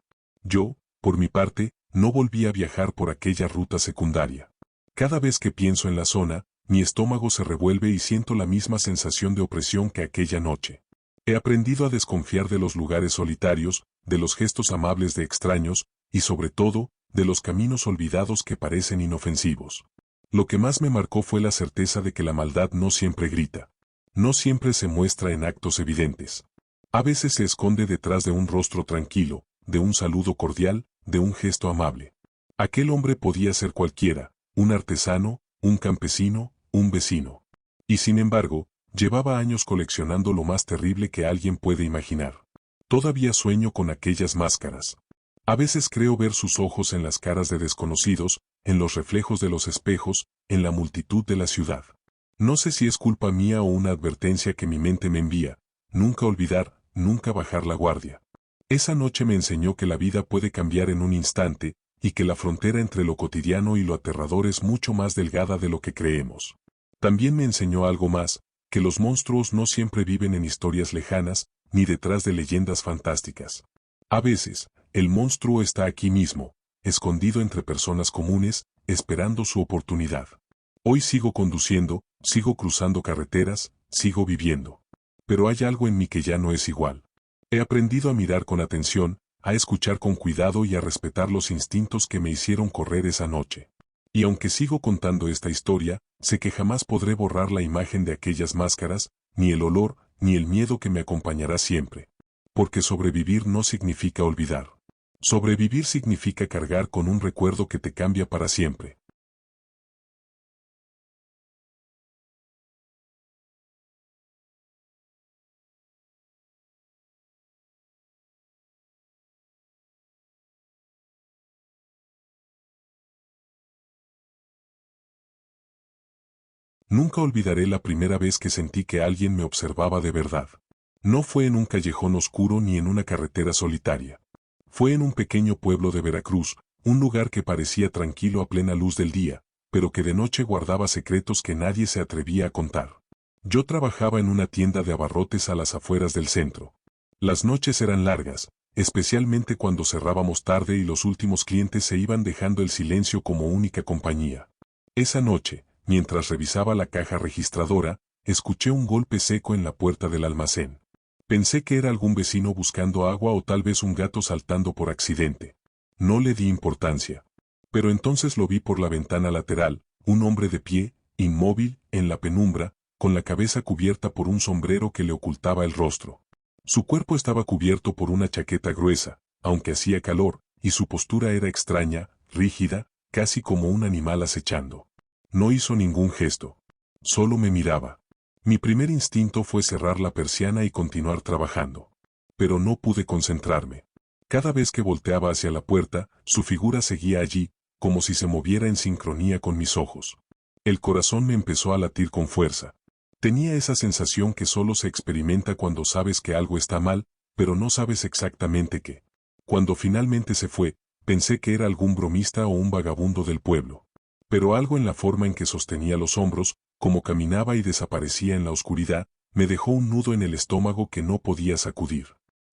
Yo, por mi parte, no volví a viajar por aquella ruta secundaria. Cada vez que pienso en la zona, mi estómago se revuelve y siento la misma sensación de opresión que aquella noche. He aprendido a desconfiar de los lugares solitarios, de los gestos amables de extraños, y sobre todo, de los caminos olvidados que parecen inofensivos. Lo que más me marcó fue la certeza de que la maldad no siempre grita. No siempre se muestra en actos evidentes. A veces se esconde detrás de un rostro tranquilo, de un saludo cordial, de un gesto amable. Aquel hombre podía ser cualquiera, un artesano, un campesino, un vecino. Y sin embargo, llevaba años coleccionando lo más terrible que alguien puede imaginar. Todavía sueño con aquellas máscaras. A veces creo ver sus ojos en las caras de desconocidos, en los reflejos de los espejos, en la multitud de la ciudad. No sé si es culpa mía o una advertencia que mi mente me envía. Nunca olvidar, nunca bajar la guardia. Esa noche me enseñó que la vida puede cambiar en un instante, y que la frontera entre lo cotidiano y lo aterrador es mucho más delgada de lo que creemos. También me enseñó algo más, que los monstruos no siempre viven en historias lejanas, ni detrás de leyendas fantásticas. A veces, el monstruo está aquí mismo, escondido entre personas comunes, esperando su oportunidad. Hoy sigo conduciendo, sigo cruzando carreteras, sigo viviendo. Pero hay algo en mí que ya no es igual. He aprendido a mirar con atención, a escuchar con cuidado y a respetar los instintos que me hicieron correr esa noche. Y aunque sigo contando esta historia, sé que jamás podré borrar la imagen de aquellas máscaras, ni el olor, ni el miedo que me acompañará siempre. Porque sobrevivir no significa olvidar. Sobrevivir significa cargar con un recuerdo que te cambia para siempre. Nunca olvidaré la primera vez que sentí que alguien me observaba de verdad. No fue en un callejón oscuro ni en una carretera solitaria. Fue en un pequeño pueblo de Veracruz, un lugar que parecía tranquilo a plena luz del día, pero que de noche guardaba secretos que nadie se atrevía a contar. Yo trabajaba en una tienda de abarrotes a las afueras del centro. Las noches eran largas, especialmente cuando cerrábamos tarde y los últimos clientes se iban dejando el silencio como única compañía. Esa noche, mientras revisaba la caja registradora, escuché un golpe seco en la puerta del almacén. Pensé que era algún vecino buscando agua o tal vez un gato saltando por accidente. No le di importancia. Pero entonces lo vi por la ventana lateral, un hombre de pie, inmóvil, en la penumbra, con la cabeza cubierta por un sombrero que le ocultaba el rostro. Su cuerpo estaba cubierto por una chaqueta gruesa, aunque hacía calor, y su postura era extraña, rígida, casi como un animal acechando. No hizo ningún gesto. Solo me miraba. Mi primer instinto fue cerrar la persiana y continuar trabajando. Pero no pude concentrarme. Cada vez que volteaba hacia la puerta, su figura seguía allí, como si se moviera en sincronía con mis ojos. El corazón me empezó a latir con fuerza. Tenía esa sensación que solo se experimenta cuando sabes que algo está mal, pero no sabes exactamente qué. Cuando finalmente se fue, pensé que era algún bromista o un vagabundo del pueblo. Pero algo en la forma en que sostenía los hombros, como caminaba y desaparecía en la oscuridad, me dejó un nudo en el estómago que no podía sacudir.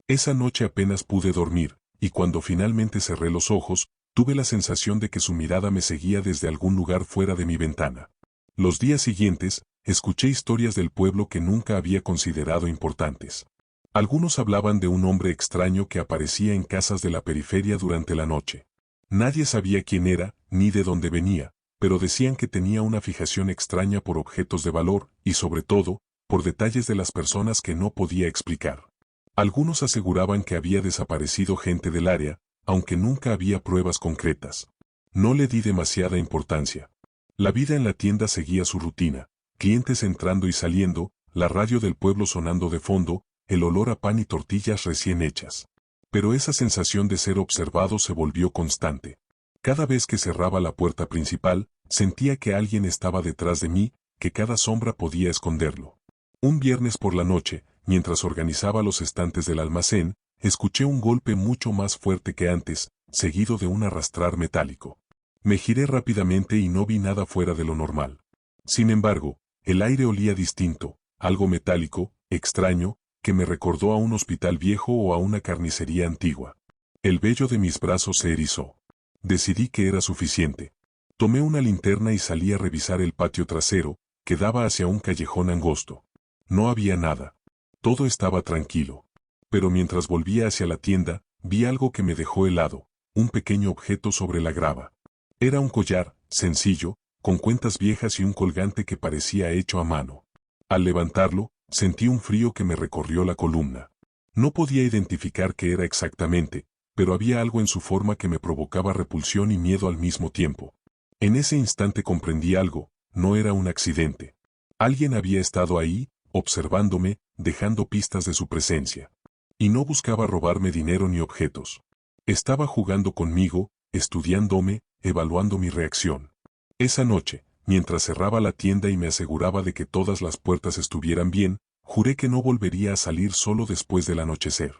Esa noche apenas pude dormir, y cuando finalmente cerré los ojos, tuve la sensación de que su mirada me seguía desde algún lugar fuera de mi ventana. Los días siguientes, escuché historias del pueblo que nunca había considerado importantes. Algunos hablaban de un hombre extraño que aparecía en casas de la periferia durante la noche. Nadie sabía quién era, ni de dónde venía, pero decían que tenía una fijación extraña por objetos de valor, y sobre todo, por detalles de las personas que no podía explicar. Algunos aseguraban que había desaparecido gente del área, aunque nunca había pruebas concretas. No le di demasiada importancia. La vida en la tienda seguía su rutina, clientes entrando y saliendo, la radio del pueblo sonando de fondo, el olor a pan y tortillas recién hechas. Pero esa sensación de ser observado se volvió constante. Cada vez que cerraba la puerta principal, sentía que alguien estaba detrás de mí, que cada sombra podía esconderlo. Un viernes por la noche, mientras organizaba los estantes del almacén, escuché un golpe mucho más fuerte que antes, seguido de un arrastrar metálico. Me giré rápidamente y no vi nada fuera de lo normal. Sin embargo, el aire olía distinto, algo metálico, extraño, que me recordó a un hospital viejo o a una carnicería antigua. El vello de mis brazos se erizó. Decidí que era suficiente. Tomé una linterna y salí a revisar el patio trasero, que daba hacia un callejón angosto. No había nada. Todo estaba tranquilo. Pero mientras volvía hacia la tienda, vi algo que me dejó helado, un pequeño objeto sobre la grava. Era un collar, sencillo, con cuentas viejas y un colgante que parecía hecho a mano. Al levantarlo, sentí un frío que me recorrió la columna. No podía identificar qué era exactamente, pero había algo en su forma que me provocaba repulsión y miedo al mismo tiempo. En ese instante comprendí algo, no era un accidente. Alguien había estado ahí, observándome, dejando pistas de su presencia. Y no buscaba robarme dinero ni objetos. Estaba jugando conmigo, estudiándome, evaluando mi reacción. Esa noche, mientras cerraba la tienda y me aseguraba de que todas las puertas estuvieran bien, juré que no volvería a salir solo después del anochecer.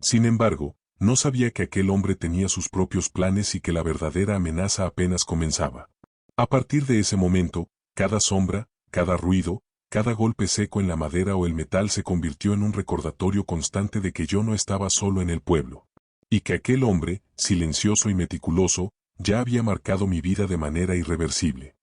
Sin embargo, no sabía que aquel hombre tenía sus propios planes y que la verdadera amenaza apenas comenzaba. A partir de ese momento, cada sombra, cada ruido, cada golpe seco en la madera o el metal se convirtió en un recordatorio constante de que yo no estaba solo en el pueblo. Y que aquel hombre, silencioso y meticuloso, ya había marcado mi vida de manera irreversible.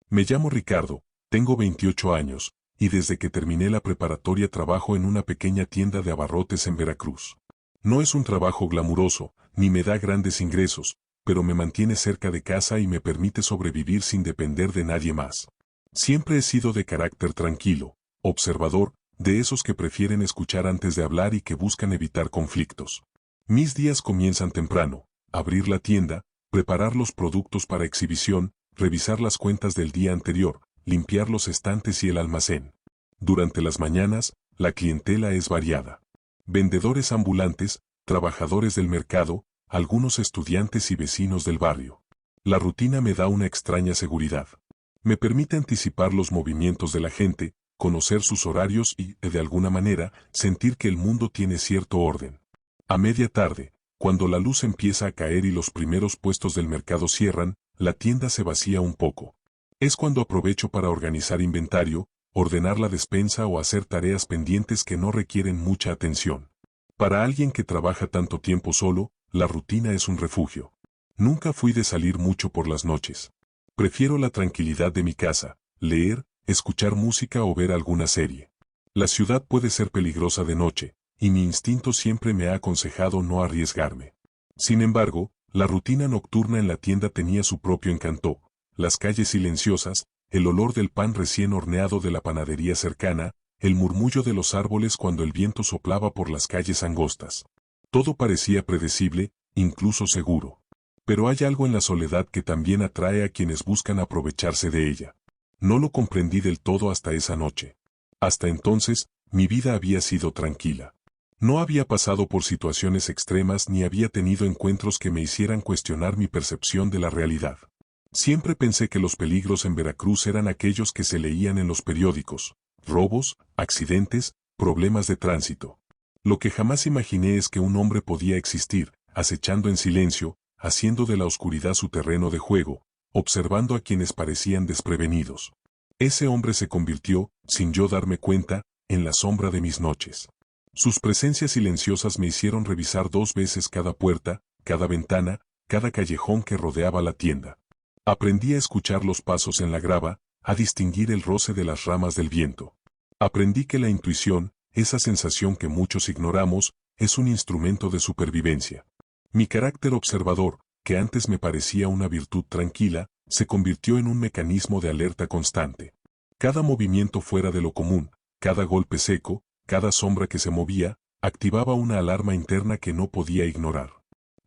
Me llamo Ricardo, tengo 28 años, y desde que terminé la preparatoria trabajo en una pequeña tienda de abarrotes en Veracruz. No es un trabajo glamuroso, ni me da grandes ingresos, pero me mantiene cerca de casa y me permite sobrevivir sin depender de nadie más. Siempre he sido de carácter tranquilo, observador, de esos que prefieren escuchar antes de hablar y que buscan evitar conflictos. Mis días comienzan temprano, abrir la tienda, preparar los productos para exhibición, revisar las cuentas del día anterior, limpiar los estantes y el almacén. Durante las mañanas, la clientela es variada. Vendedores ambulantes, trabajadores del mercado, algunos estudiantes y vecinos del barrio. La rutina me da una extraña seguridad. Me permite anticipar los movimientos de la gente, conocer sus horarios y, de alguna manera, sentir que el mundo tiene cierto orden. A media tarde, cuando la luz empieza a caer y los primeros puestos del mercado cierran, la tienda se vacía un poco. Es cuando aprovecho para organizar inventario, ordenar la despensa o hacer tareas pendientes que no requieren mucha atención. Para alguien que trabaja tanto tiempo solo, la rutina es un refugio. Nunca fui de salir mucho por las noches. Prefiero la tranquilidad de mi casa, leer, escuchar música o ver alguna serie. La ciudad puede ser peligrosa de noche, y mi instinto siempre me ha aconsejado no arriesgarme. Sin embargo, la rutina nocturna en la tienda tenía su propio encanto, las calles silenciosas, el olor del pan recién horneado de la panadería cercana, el murmullo de los árboles cuando el viento soplaba por las calles angostas. Todo parecía predecible, incluso seguro. Pero hay algo en la soledad que también atrae a quienes buscan aprovecharse de ella. No lo comprendí del todo hasta esa noche. Hasta entonces, mi vida había sido tranquila. No había pasado por situaciones extremas ni había tenido encuentros que me hicieran cuestionar mi percepción de la realidad. Siempre pensé que los peligros en Veracruz eran aquellos que se leían en los periódicos: robos, accidentes, problemas de tránsito. Lo que jamás imaginé es que un hombre podía existir, acechando en silencio, haciendo de la oscuridad su terreno de juego, observando a quienes parecían desprevenidos. Ese hombre se convirtió, sin yo darme cuenta, en la sombra de mis noches. Sus presencias silenciosas me hicieron revisar 2 veces cada puerta, cada ventana, cada callejón que rodeaba la tienda. Aprendí a escuchar los pasos en la grava, a distinguir el roce de las ramas del viento. Aprendí que la intuición, esa sensación que muchos ignoramos, es un instrumento de supervivencia. Mi carácter observador, que antes me parecía una virtud tranquila, se convirtió en un mecanismo de alerta constante. Cada movimiento fuera de lo común, cada golpe seco, cada sombra que se movía, activaba una alarma interna que no podía ignorar.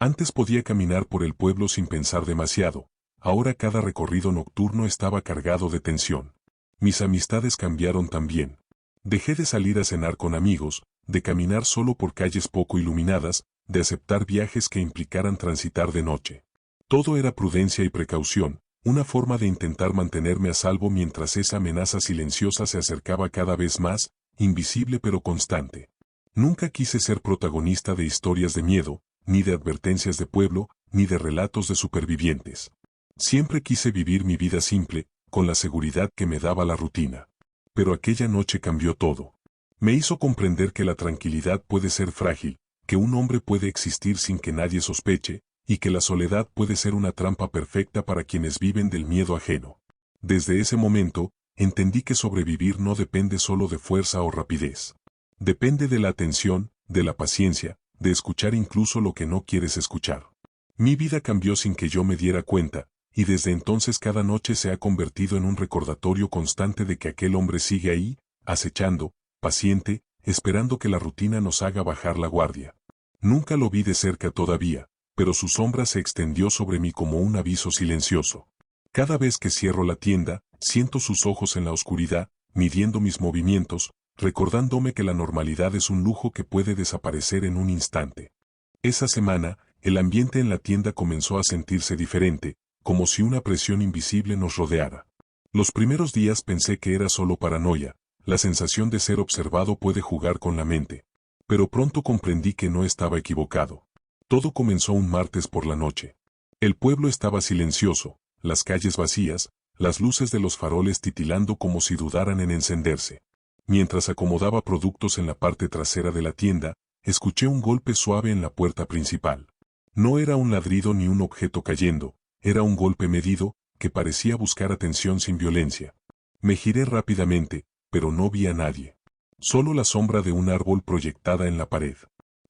Antes podía caminar por el pueblo sin pensar demasiado, ahora cada recorrido nocturno estaba cargado de tensión. Mis amistades cambiaron también. Dejé de salir a cenar con amigos, de caminar solo por calles poco iluminadas, de aceptar viajes que implicaran transitar de noche. Todo era prudencia y precaución, una forma de intentar mantenerme a salvo mientras esa amenaza silenciosa se acercaba cada vez más, invisible pero constante. Nunca quise ser protagonista de historias de miedo, ni de advertencias de pueblo, ni de relatos de supervivientes. Siempre quise vivir mi vida simple, con la seguridad que me daba la rutina. Pero aquella noche cambió todo. Me hizo comprender que la tranquilidad puede ser frágil, que un hombre puede existir sin que nadie sospeche, y que la soledad puede ser una trampa perfecta para quienes viven del miedo ajeno. Desde ese momento, entendí que sobrevivir no depende solo de fuerza o rapidez. Depende de la atención, de la paciencia, de escuchar incluso lo que no quieres escuchar. Mi vida cambió sin que yo me diera cuenta, y desde entonces cada noche se ha convertido en un recordatorio constante de que aquel hombre sigue ahí, acechando, paciente, esperando que la rutina nos haga bajar la guardia. Nunca lo vi de cerca todavía, pero su sombra se extendió sobre mí como un aviso silencioso. Cada vez que cierro la tienda, siento sus ojos en la oscuridad, midiendo mis movimientos, recordándome que la normalidad es un lujo que puede desaparecer en un instante. Esa semana, el ambiente en la tienda comenzó a sentirse diferente, como si una presión invisible nos rodeara. Los primeros días pensé que era solo paranoia, la sensación de ser observado puede jugar con la mente. Pero pronto comprendí que no estaba equivocado. Todo comenzó un martes por la noche. El pueblo estaba silencioso, las calles vacías, las luces de los faroles titilando como si dudaran en encenderse. Mientras acomodaba productos en la parte trasera de la tienda, escuché un golpe suave en la puerta principal. No era un ladrido ni un objeto cayendo, era un golpe medido, que parecía buscar atención sin violencia. Me giré rápidamente, pero no vi a nadie. Solo la sombra de un árbol proyectada en la pared.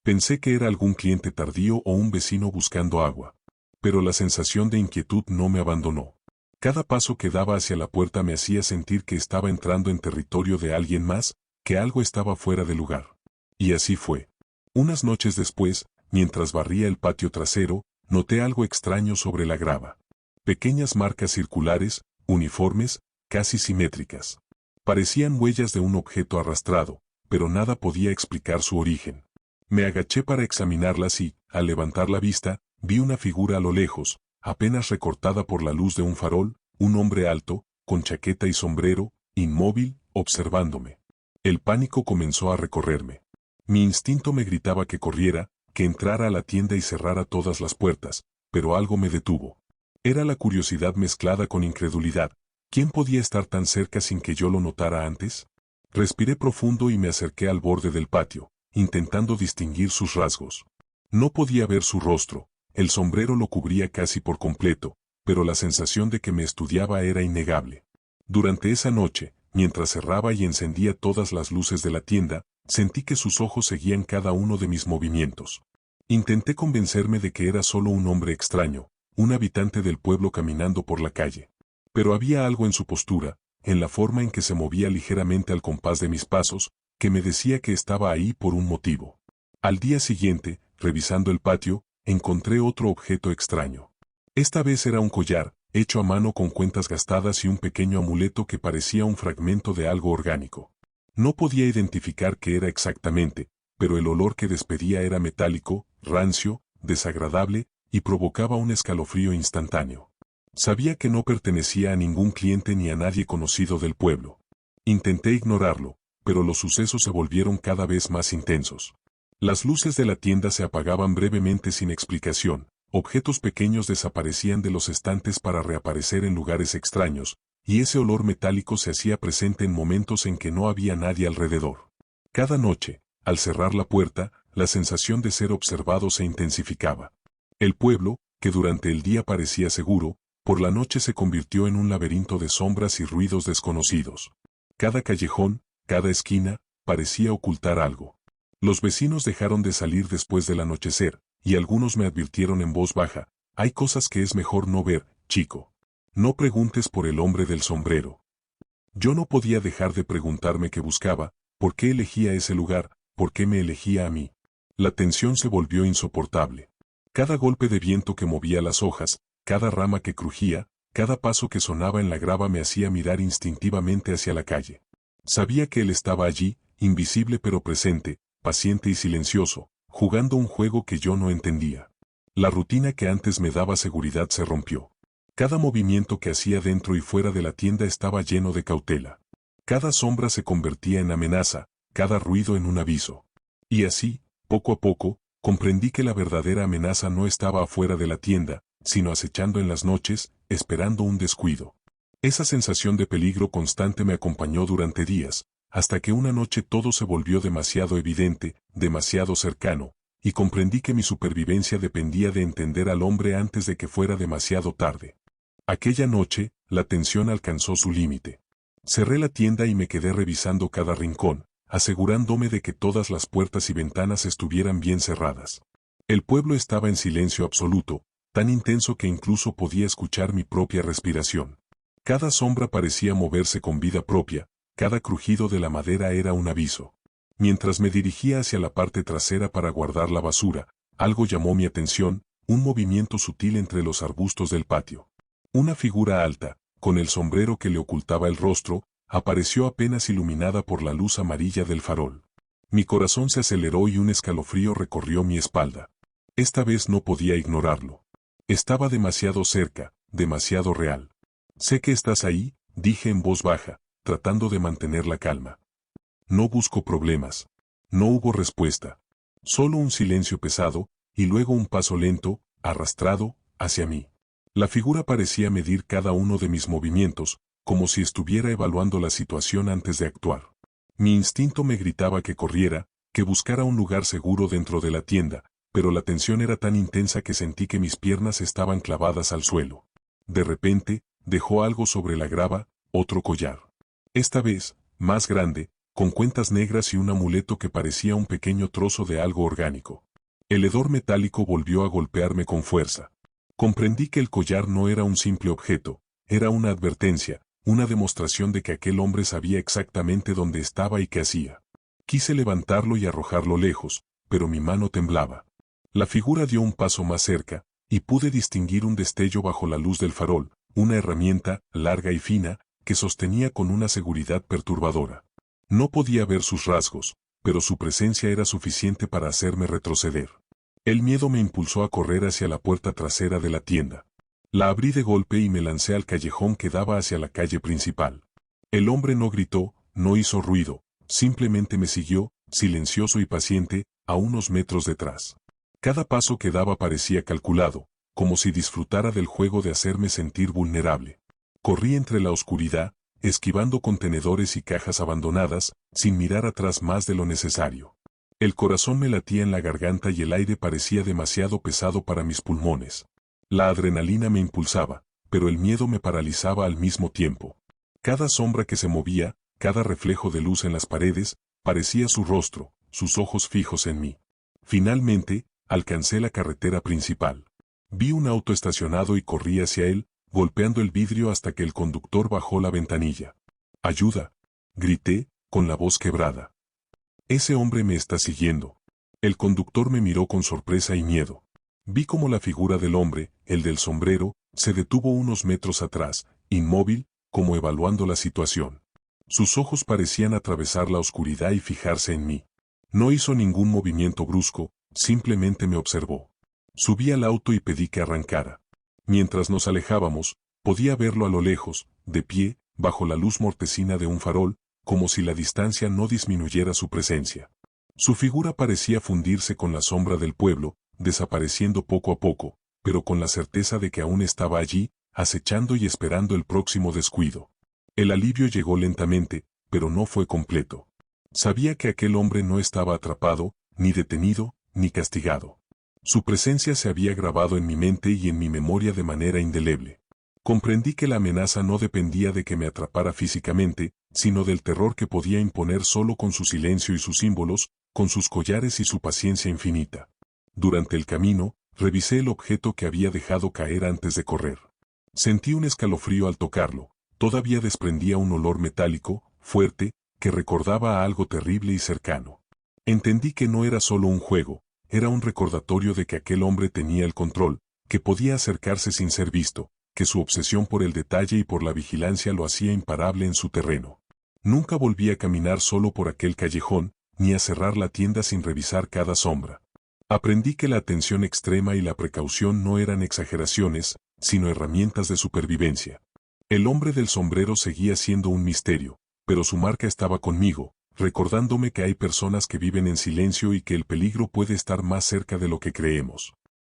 Pensé que era algún cliente tardío o un vecino buscando agua. Pero la sensación de inquietud no me abandonó. Cada paso que daba hacia la puerta me hacía sentir que estaba entrando en territorio de alguien más, que algo estaba fuera de lugar. Y así fue. Unas noches después, mientras barría el patio trasero, noté algo extraño sobre la grava. Pequeñas marcas circulares, uniformes, casi simétricas. Parecían huellas de un objeto arrastrado, pero nada podía explicar su origen. Me agaché para examinarlas y, al levantar la vista, vi una figura a lo lejos, apenas recortada por la luz de un farol, un hombre alto, con chaqueta y sombrero, inmóvil, observándome. El pánico comenzó a recorrerme. Mi instinto me gritaba que corriera, que entrara a la tienda y cerrara todas las puertas, pero algo me detuvo. Era la curiosidad mezclada con incredulidad. ¿Quién podía estar tan cerca sin que yo lo notara antes? Respiré profundo y me acerqué al borde del patio, intentando distinguir sus rasgos. No podía ver su rostro, el sombrero lo cubría casi por completo, pero la sensación de que me estudiaba era innegable. Durante esa noche, mientras cerraba y encendía todas las luces de la tienda, sentí que sus ojos seguían cada uno de mis movimientos. Intenté convencerme de que era solo un hombre extraño, un habitante del pueblo caminando por la calle. Pero había algo en su postura, en la forma en que se movía ligeramente al compás de mis pasos, que me decía que estaba ahí por un motivo. Al día siguiente, revisando el patio, encontré otro objeto extraño. Esta vez era un collar, hecho a mano con cuentas gastadas y un pequeño amuleto que parecía un fragmento de algo orgánico. No podía identificar qué era exactamente, pero el olor que despedía era metálico, rancio, desagradable, y provocaba un escalofrío instantáneo. Sabía que no pertenecía a ningún cliente ni a nadie conocido del pueblo. Intenté ignorarlo, pero los sucesos se volvieron cada vez más intensos. Las luces de la tienda se apagaban brevemente sin explicación, objetos pequeños desaparecían de los estantes para reaparecer en lugares extraños, y ese olor metálico se hacía presente en momentos en que no había nadie alrededor. Cada noche, al cerrar la puerta, la sensación de ser observado se intensificaba. El pueblo, que durante el día parecía seguro, por la noche se convirtió en un laberinto de sombras y ruidos desconocidos. Cada callejón, cada esquina, parecía ocultar algo. Los vecinos dejaron de salir después del anochecer, y algunos me advirtieron en voz baja: hay cosas que es mejor no ver, chico. No preguntes por el hombre del sombrero. Yo no podía dejar de preguntarme qué buscaba, por qué elegía ese lugar, por qué me elegía a mí. La tensión se volvió insoportable. Cada golpe de viento que movía las hojas, cada rama que crujía, cada paso que sonaba en la grava me hacía mirar instintivamente hacia la calle. Sabía que él estaba allí, invisible pero presente, paciente y silencioso, jugando un juego que yo no entendía. La rutina que antes me daba seguridad se rompió. Cada movimiento que hacía dentro y fuera de la tienda estaba lleno de cautela. Cada sombra se convertía en amenaza, cada ruido en un aviso. Y así, poco a poco, comprendí que la verdadera amenaza no estaba afuera de la tienda, sino acechando en las noches, esperando un descuido. Esa sensación de peligro constante me acompañó durante días, hasta que una noche todo se volvió demasiado evidente, demasiado cercano, y comprendí que mi supervivencia dependía de entender al hombre antes de que fuera demasiado tarde. Aquella noche, la tensión alcanzó su límite. Cerré la tienda y me quedé revisando cada rincón, asegurándome de que todas las puertas y ventanas estuvieran bien cerradas. El pueblo estaba en silencio absoluto, tan intenso que incluso podía escuchar mi propia respiración. Cada sombra parecía moverse con vida propia, cada crujido de la madera era un aviso. Mientras me dirigía hacia la parte trasera para guardar la basura, algo llamó mi atención, un movimiento sutil entre los arbustos del patio. Una figura alta, con el sombrero que le ocultaba el rostro, apareció apenas iluminada por la luz amarilla del farol. Mi corazón se aceleró y un escalofrío recorrió mi espalda. Esta vez no podía ignorarlo. Estaba demasiado cerca, demasiado real. Sé que estás ahí, dije en voz baja, tratando de mantener la calma. No busco problemas. No hubo respuesta. Solo un silencio pesado, y luego un paso lento, arrastrado, hacia mí. La figura parecía medir cada uno de mis movimientos, como si estuviera evaluando la situación antes de actuar. Mi instinto me gritaba que corriera, que buscara un lugar seguro dentro de la tienda, pero la tensión era tan intensa que sentí que mis piernas estaban clavadas al suelo. De repente, dejó algo sobre la grava, otro collar. Esta vez, más grande, con cuentas negras y un amuleto que parecía un pequeño trozo de algo orgánico. El hedor metálico volvió a golpearme con fuerza. Comprendí que el collar no era un simple objeto, era una advertencia, una demostración de que aquel hombre sabía exactamente dónde estaba y qué hacía. Quise levantarlo y arrojarlo lejos, pero mi mano temblaba. La figura dio un paso más cerca, y pude distinguir un destello bajo la luz del farol, una herramienta, larga y fina, que sostenía con una seguridad perturbadora. No podía ver sus rasgos, pero su presencia era suficiente para hacerme retroceder. El miedo me impulsó a correr hacia la puerta trasera de la tienda. La abrí de golpe y me lancé al callejón que daba hacia la calle principal. El hombre no gritó, no hizo ruido, simplemente me siguió, silencioso y paciente, a unos metros detrás. Cada paso que daba parecía calculado, como si disfrutara del juego de hacerme sentir vulnerable. Corrí entre la oscuridad, esquivando contenedores y cajas abandonadas, sin mirar atrás más de lo necesario. El corazón me latía en la garganta y el aire parecía demasiado pesado para mis pulmones. La adrenalina me impulsaba, pero el miedo me paralizaba al mismo tiempo. Cada sombra que se movía, cada reflejo de luz en las paredes, parecía su rostro, sus ojos fijos en mí. Finalmente, alcancé la carretera principal. Vi un auto estacionado y corrí hacia él, golpeando el vidrio hasta que el conductor bajó la ventanilla. «¡Ayuda!», grité, con la voz quebrada. «Ese hombre me está siguiendo». El conductor me miró con sorpresa y miedo. Vi cómo la figura del hombre, el del sombrero, se detuvo unos metros atrás, inmóvil, como evaluando la situación. Sus ojos parecían atravesar la oscuridad y fijarse en mí. No hizo ningún movimiento brusco, simplemente me observó. Subí al auto y pedí que arrancara. Mientras nos alejábamos, podía verlo a lo lejos, de pie, bajo la luz mortecina de un farol, como si la distancia no disminuyera su presencia. Su figura parecía fundirse con la sombra del pueblo, desapareciendo poco a poco, pero con la certeza de que aún estaba allí, acechando y esperando el próximo descuido. El alivio llegó lentamente, pero no fue completo. Sabía que aquel hombre no estaba atrapado, ni detenido, ni castigado. Su presencia se había grabado en mi mente y en mi memoria de manera indeleble. Comprendí que la amenaza no dependía de que me atrapara físicamente, sino del terror que podía imponer solo con su silencio y sus símbolos, con sus collares y su paciencia infinita. Durante el camino, revisé el objeto que había dejado caer antes de correr. Sentí un escalofrío al tocarlo, todavía desprendía un olor metálico, fuerte, que recordaba a algo terrible y cercano. Entendí que no era solo un juego, era un recordatorio de que aquel hombre tenía el control, que podía acercarse sin ser visto, que su obsesión por el detalle y por la vigilancia lo hacía imparable en su terreno. Nunca volví a caminar solo por aquel callejón, ni a cerrar la tienda sin revisar cada sombra. Aprendí que la atención extrema y la precaución no eran exageraciones, sino herramientas de supervivencia. El hombre del sombrero seguía siendo un misterio, pero su marca estaba conmigo, recordándome que hay personas que viven en silencio y que el peligro puede estar más cerca de lo que creemos.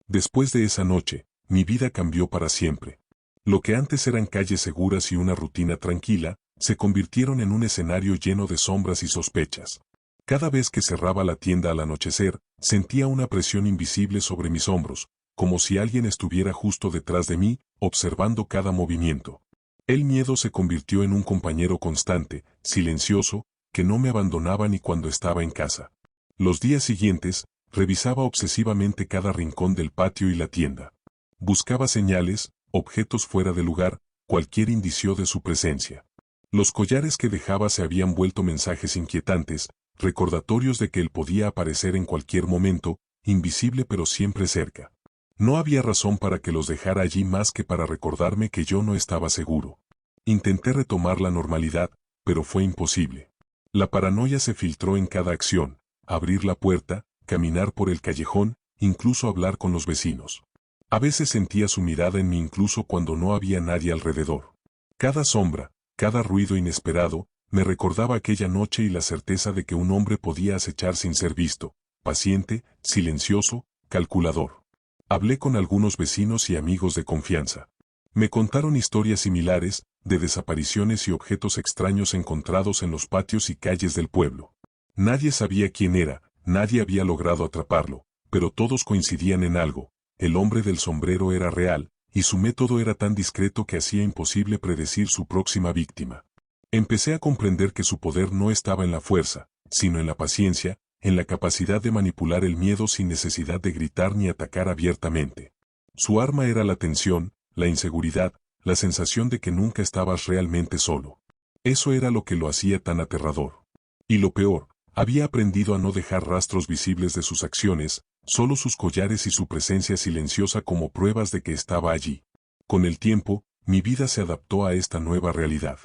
Después de esa noche, mi vida cambió para siempre. Lo que antes eran calles seguras y una rutina tranquila, se convirtieron en un escenario lleno de sombras y sospechas. Cada vez que cerraba la tienda al anochecer, sentía una presión invisible sobre mis hombros, como si alguien estuviera justo detrás de mí, observando cada movimiento. El miedo se convirtió en un compañero constante, silencioso, que no me abandonaba ni cuando estaba en casa. Los días siguientes, revisaba obsesivamente cada rincón del patio y la tienda. Buscaba señales, objetos fuera de lugar, cualquier indicio de su presencia. Los collares que dejaba se habían vuelto mensajes inquietantes, recordatorios de que él podía aparecer en cualquier momento, invisible pero siempre cerca. No había razón para que los dejara allí más que para recordarme que yo no estaba seguro. Intenté retomar la normalidad, pero fue imposible. La paranoia se filtró en cada acción, abrir la puerta, caminar por el callejón, incluso hablar con los vecinos. A veces sentía su mirada en mí incluso cuando no había nadie alrededor. Cada sombra, cada ruido inesperado, me recordaba aquella noche y la certeza de que un hombre podía acechar sin ser visto, paciente, silencioso, calculador. Hablé con algunos vecinos y amigos de confianza. Me contaron historias similares, de desapariciones y objetos extraños encontrados en los patios y calles del pueblo. Nadie sabía quién era, nadie había logrado atraparlo, pero todos coincidían en algo: el hombre del sombrero era real, y su método era tan discreto que hacía imposible predecir su próxima víctima. Empecé a comprender que su poder no estaba en la fuerza, sino en la paciencia, en la capacidad de manipular el miedo sin necesidad de gritar ni atacar abiertamente. Su arma era la tensión, la inseguridad, la sensación de que nunca estabas realmente solo. Eso era lo que lo hacía tan aterrador. Y lo peor, había aprendido a no dejar rastros visibles de sus acciones, solo sus collares y su presencia silenciosa como pruebas de que estaba allí. Con el tiempo, mi vida se adaptó a esta nueva realidad.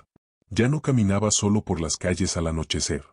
Ya no caminaba solo por las calles al anochecer.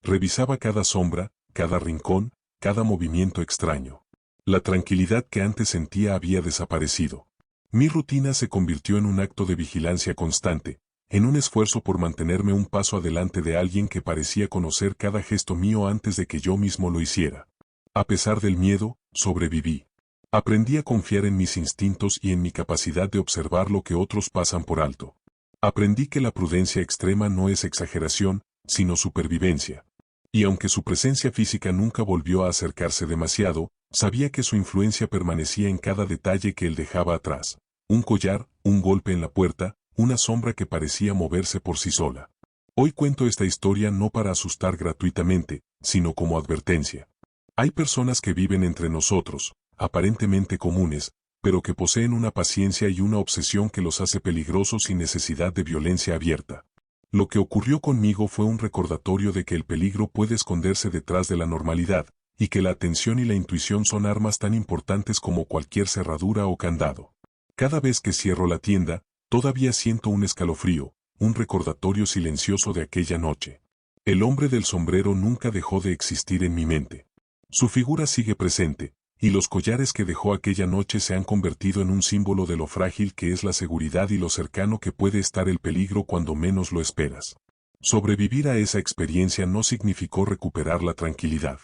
Revisaba cada sombra, cada rincón, cada movimiento extraño. La tranquilidad que antes sentía había desaparecido. Mi rutina se convirtió en un acto de vigilancia constante, en un esfuerzo por mantenerme un paso adelante de alguien que parecía conocer cada gesto mío antes de que yo mismo lo hiciera. A pesar del miedo, sobreviví. Aprendí a confiar en mis instintos y en mi capacidad de observar lo que otros pasan por alto. Aprendí que la prudencia extrema no es exageración, sino supervivencia. Y aunque su presencia física nunca volvió a acercarse demasiado, sabía que su influencia permanecía en cada detalle que él dejaba atrás. Un collar, un golpe en la puerta, una sombra que parecía moverse por sí sola. Hoy cuento esta historia no para asustar gratuitamente, sino como advertencia. Hay personas que viven entre nosotros, aparentemente comunes, pero que poseen una paciencia y una obsesión que los hace peligrosos sin necesidad de violencia abierta. Lo que ocurrió conmigo fue un recordatorio de que el peligro puede esconderse detrás de la normalidad, y que la atención y la intuición son armas tan importantes como cualquier cerradura o candado. Cada vez que cierro la tienda, todavía siento un escalofrío, un recordatorio silencioso de aquella noche. El hombre del sombrero nunca dejó de existir en mi mente. Su figura sigue presente, y los collares que dejó aquella noche se han convertido en un símbolo de lo frágil que es la seguridad y lo cercano que puede estar el peligro cuando menos lo esperas. Sobrevivir a esa experiencia no significó recuperar la tranquilidad.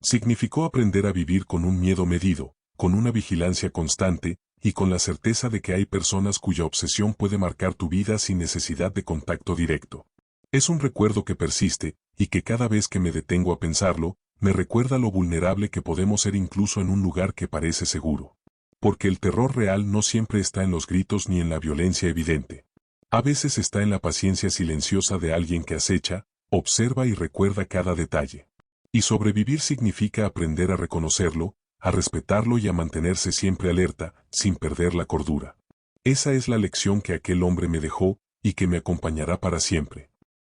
Significó aprender a vivir con un miedo medido, con una vigilancia constante, y con la certeza de que hay personas cuya obsesión puede marcar tu vida sin necesidad de contacto directo. Es un recuerdo que persiste, y que cada vez que me detengo a pensarlo, me recuerda lo vulnerable que podemos ser incluso en un lugar que parece seguro. Porque el terror real no siempre está en los gritos ni en la violencia evidente. A veces está en la paciencia silenciosa de alguien que acecha, observa y recuerda cada detalle. Y sobrevivir significa aprender a reconocerlo, a respetarlo y a mantenerse siempre alerta, sin perder la cordura. Esa es la lección que aquel hombre me dejó, y que me acompañará para siempre.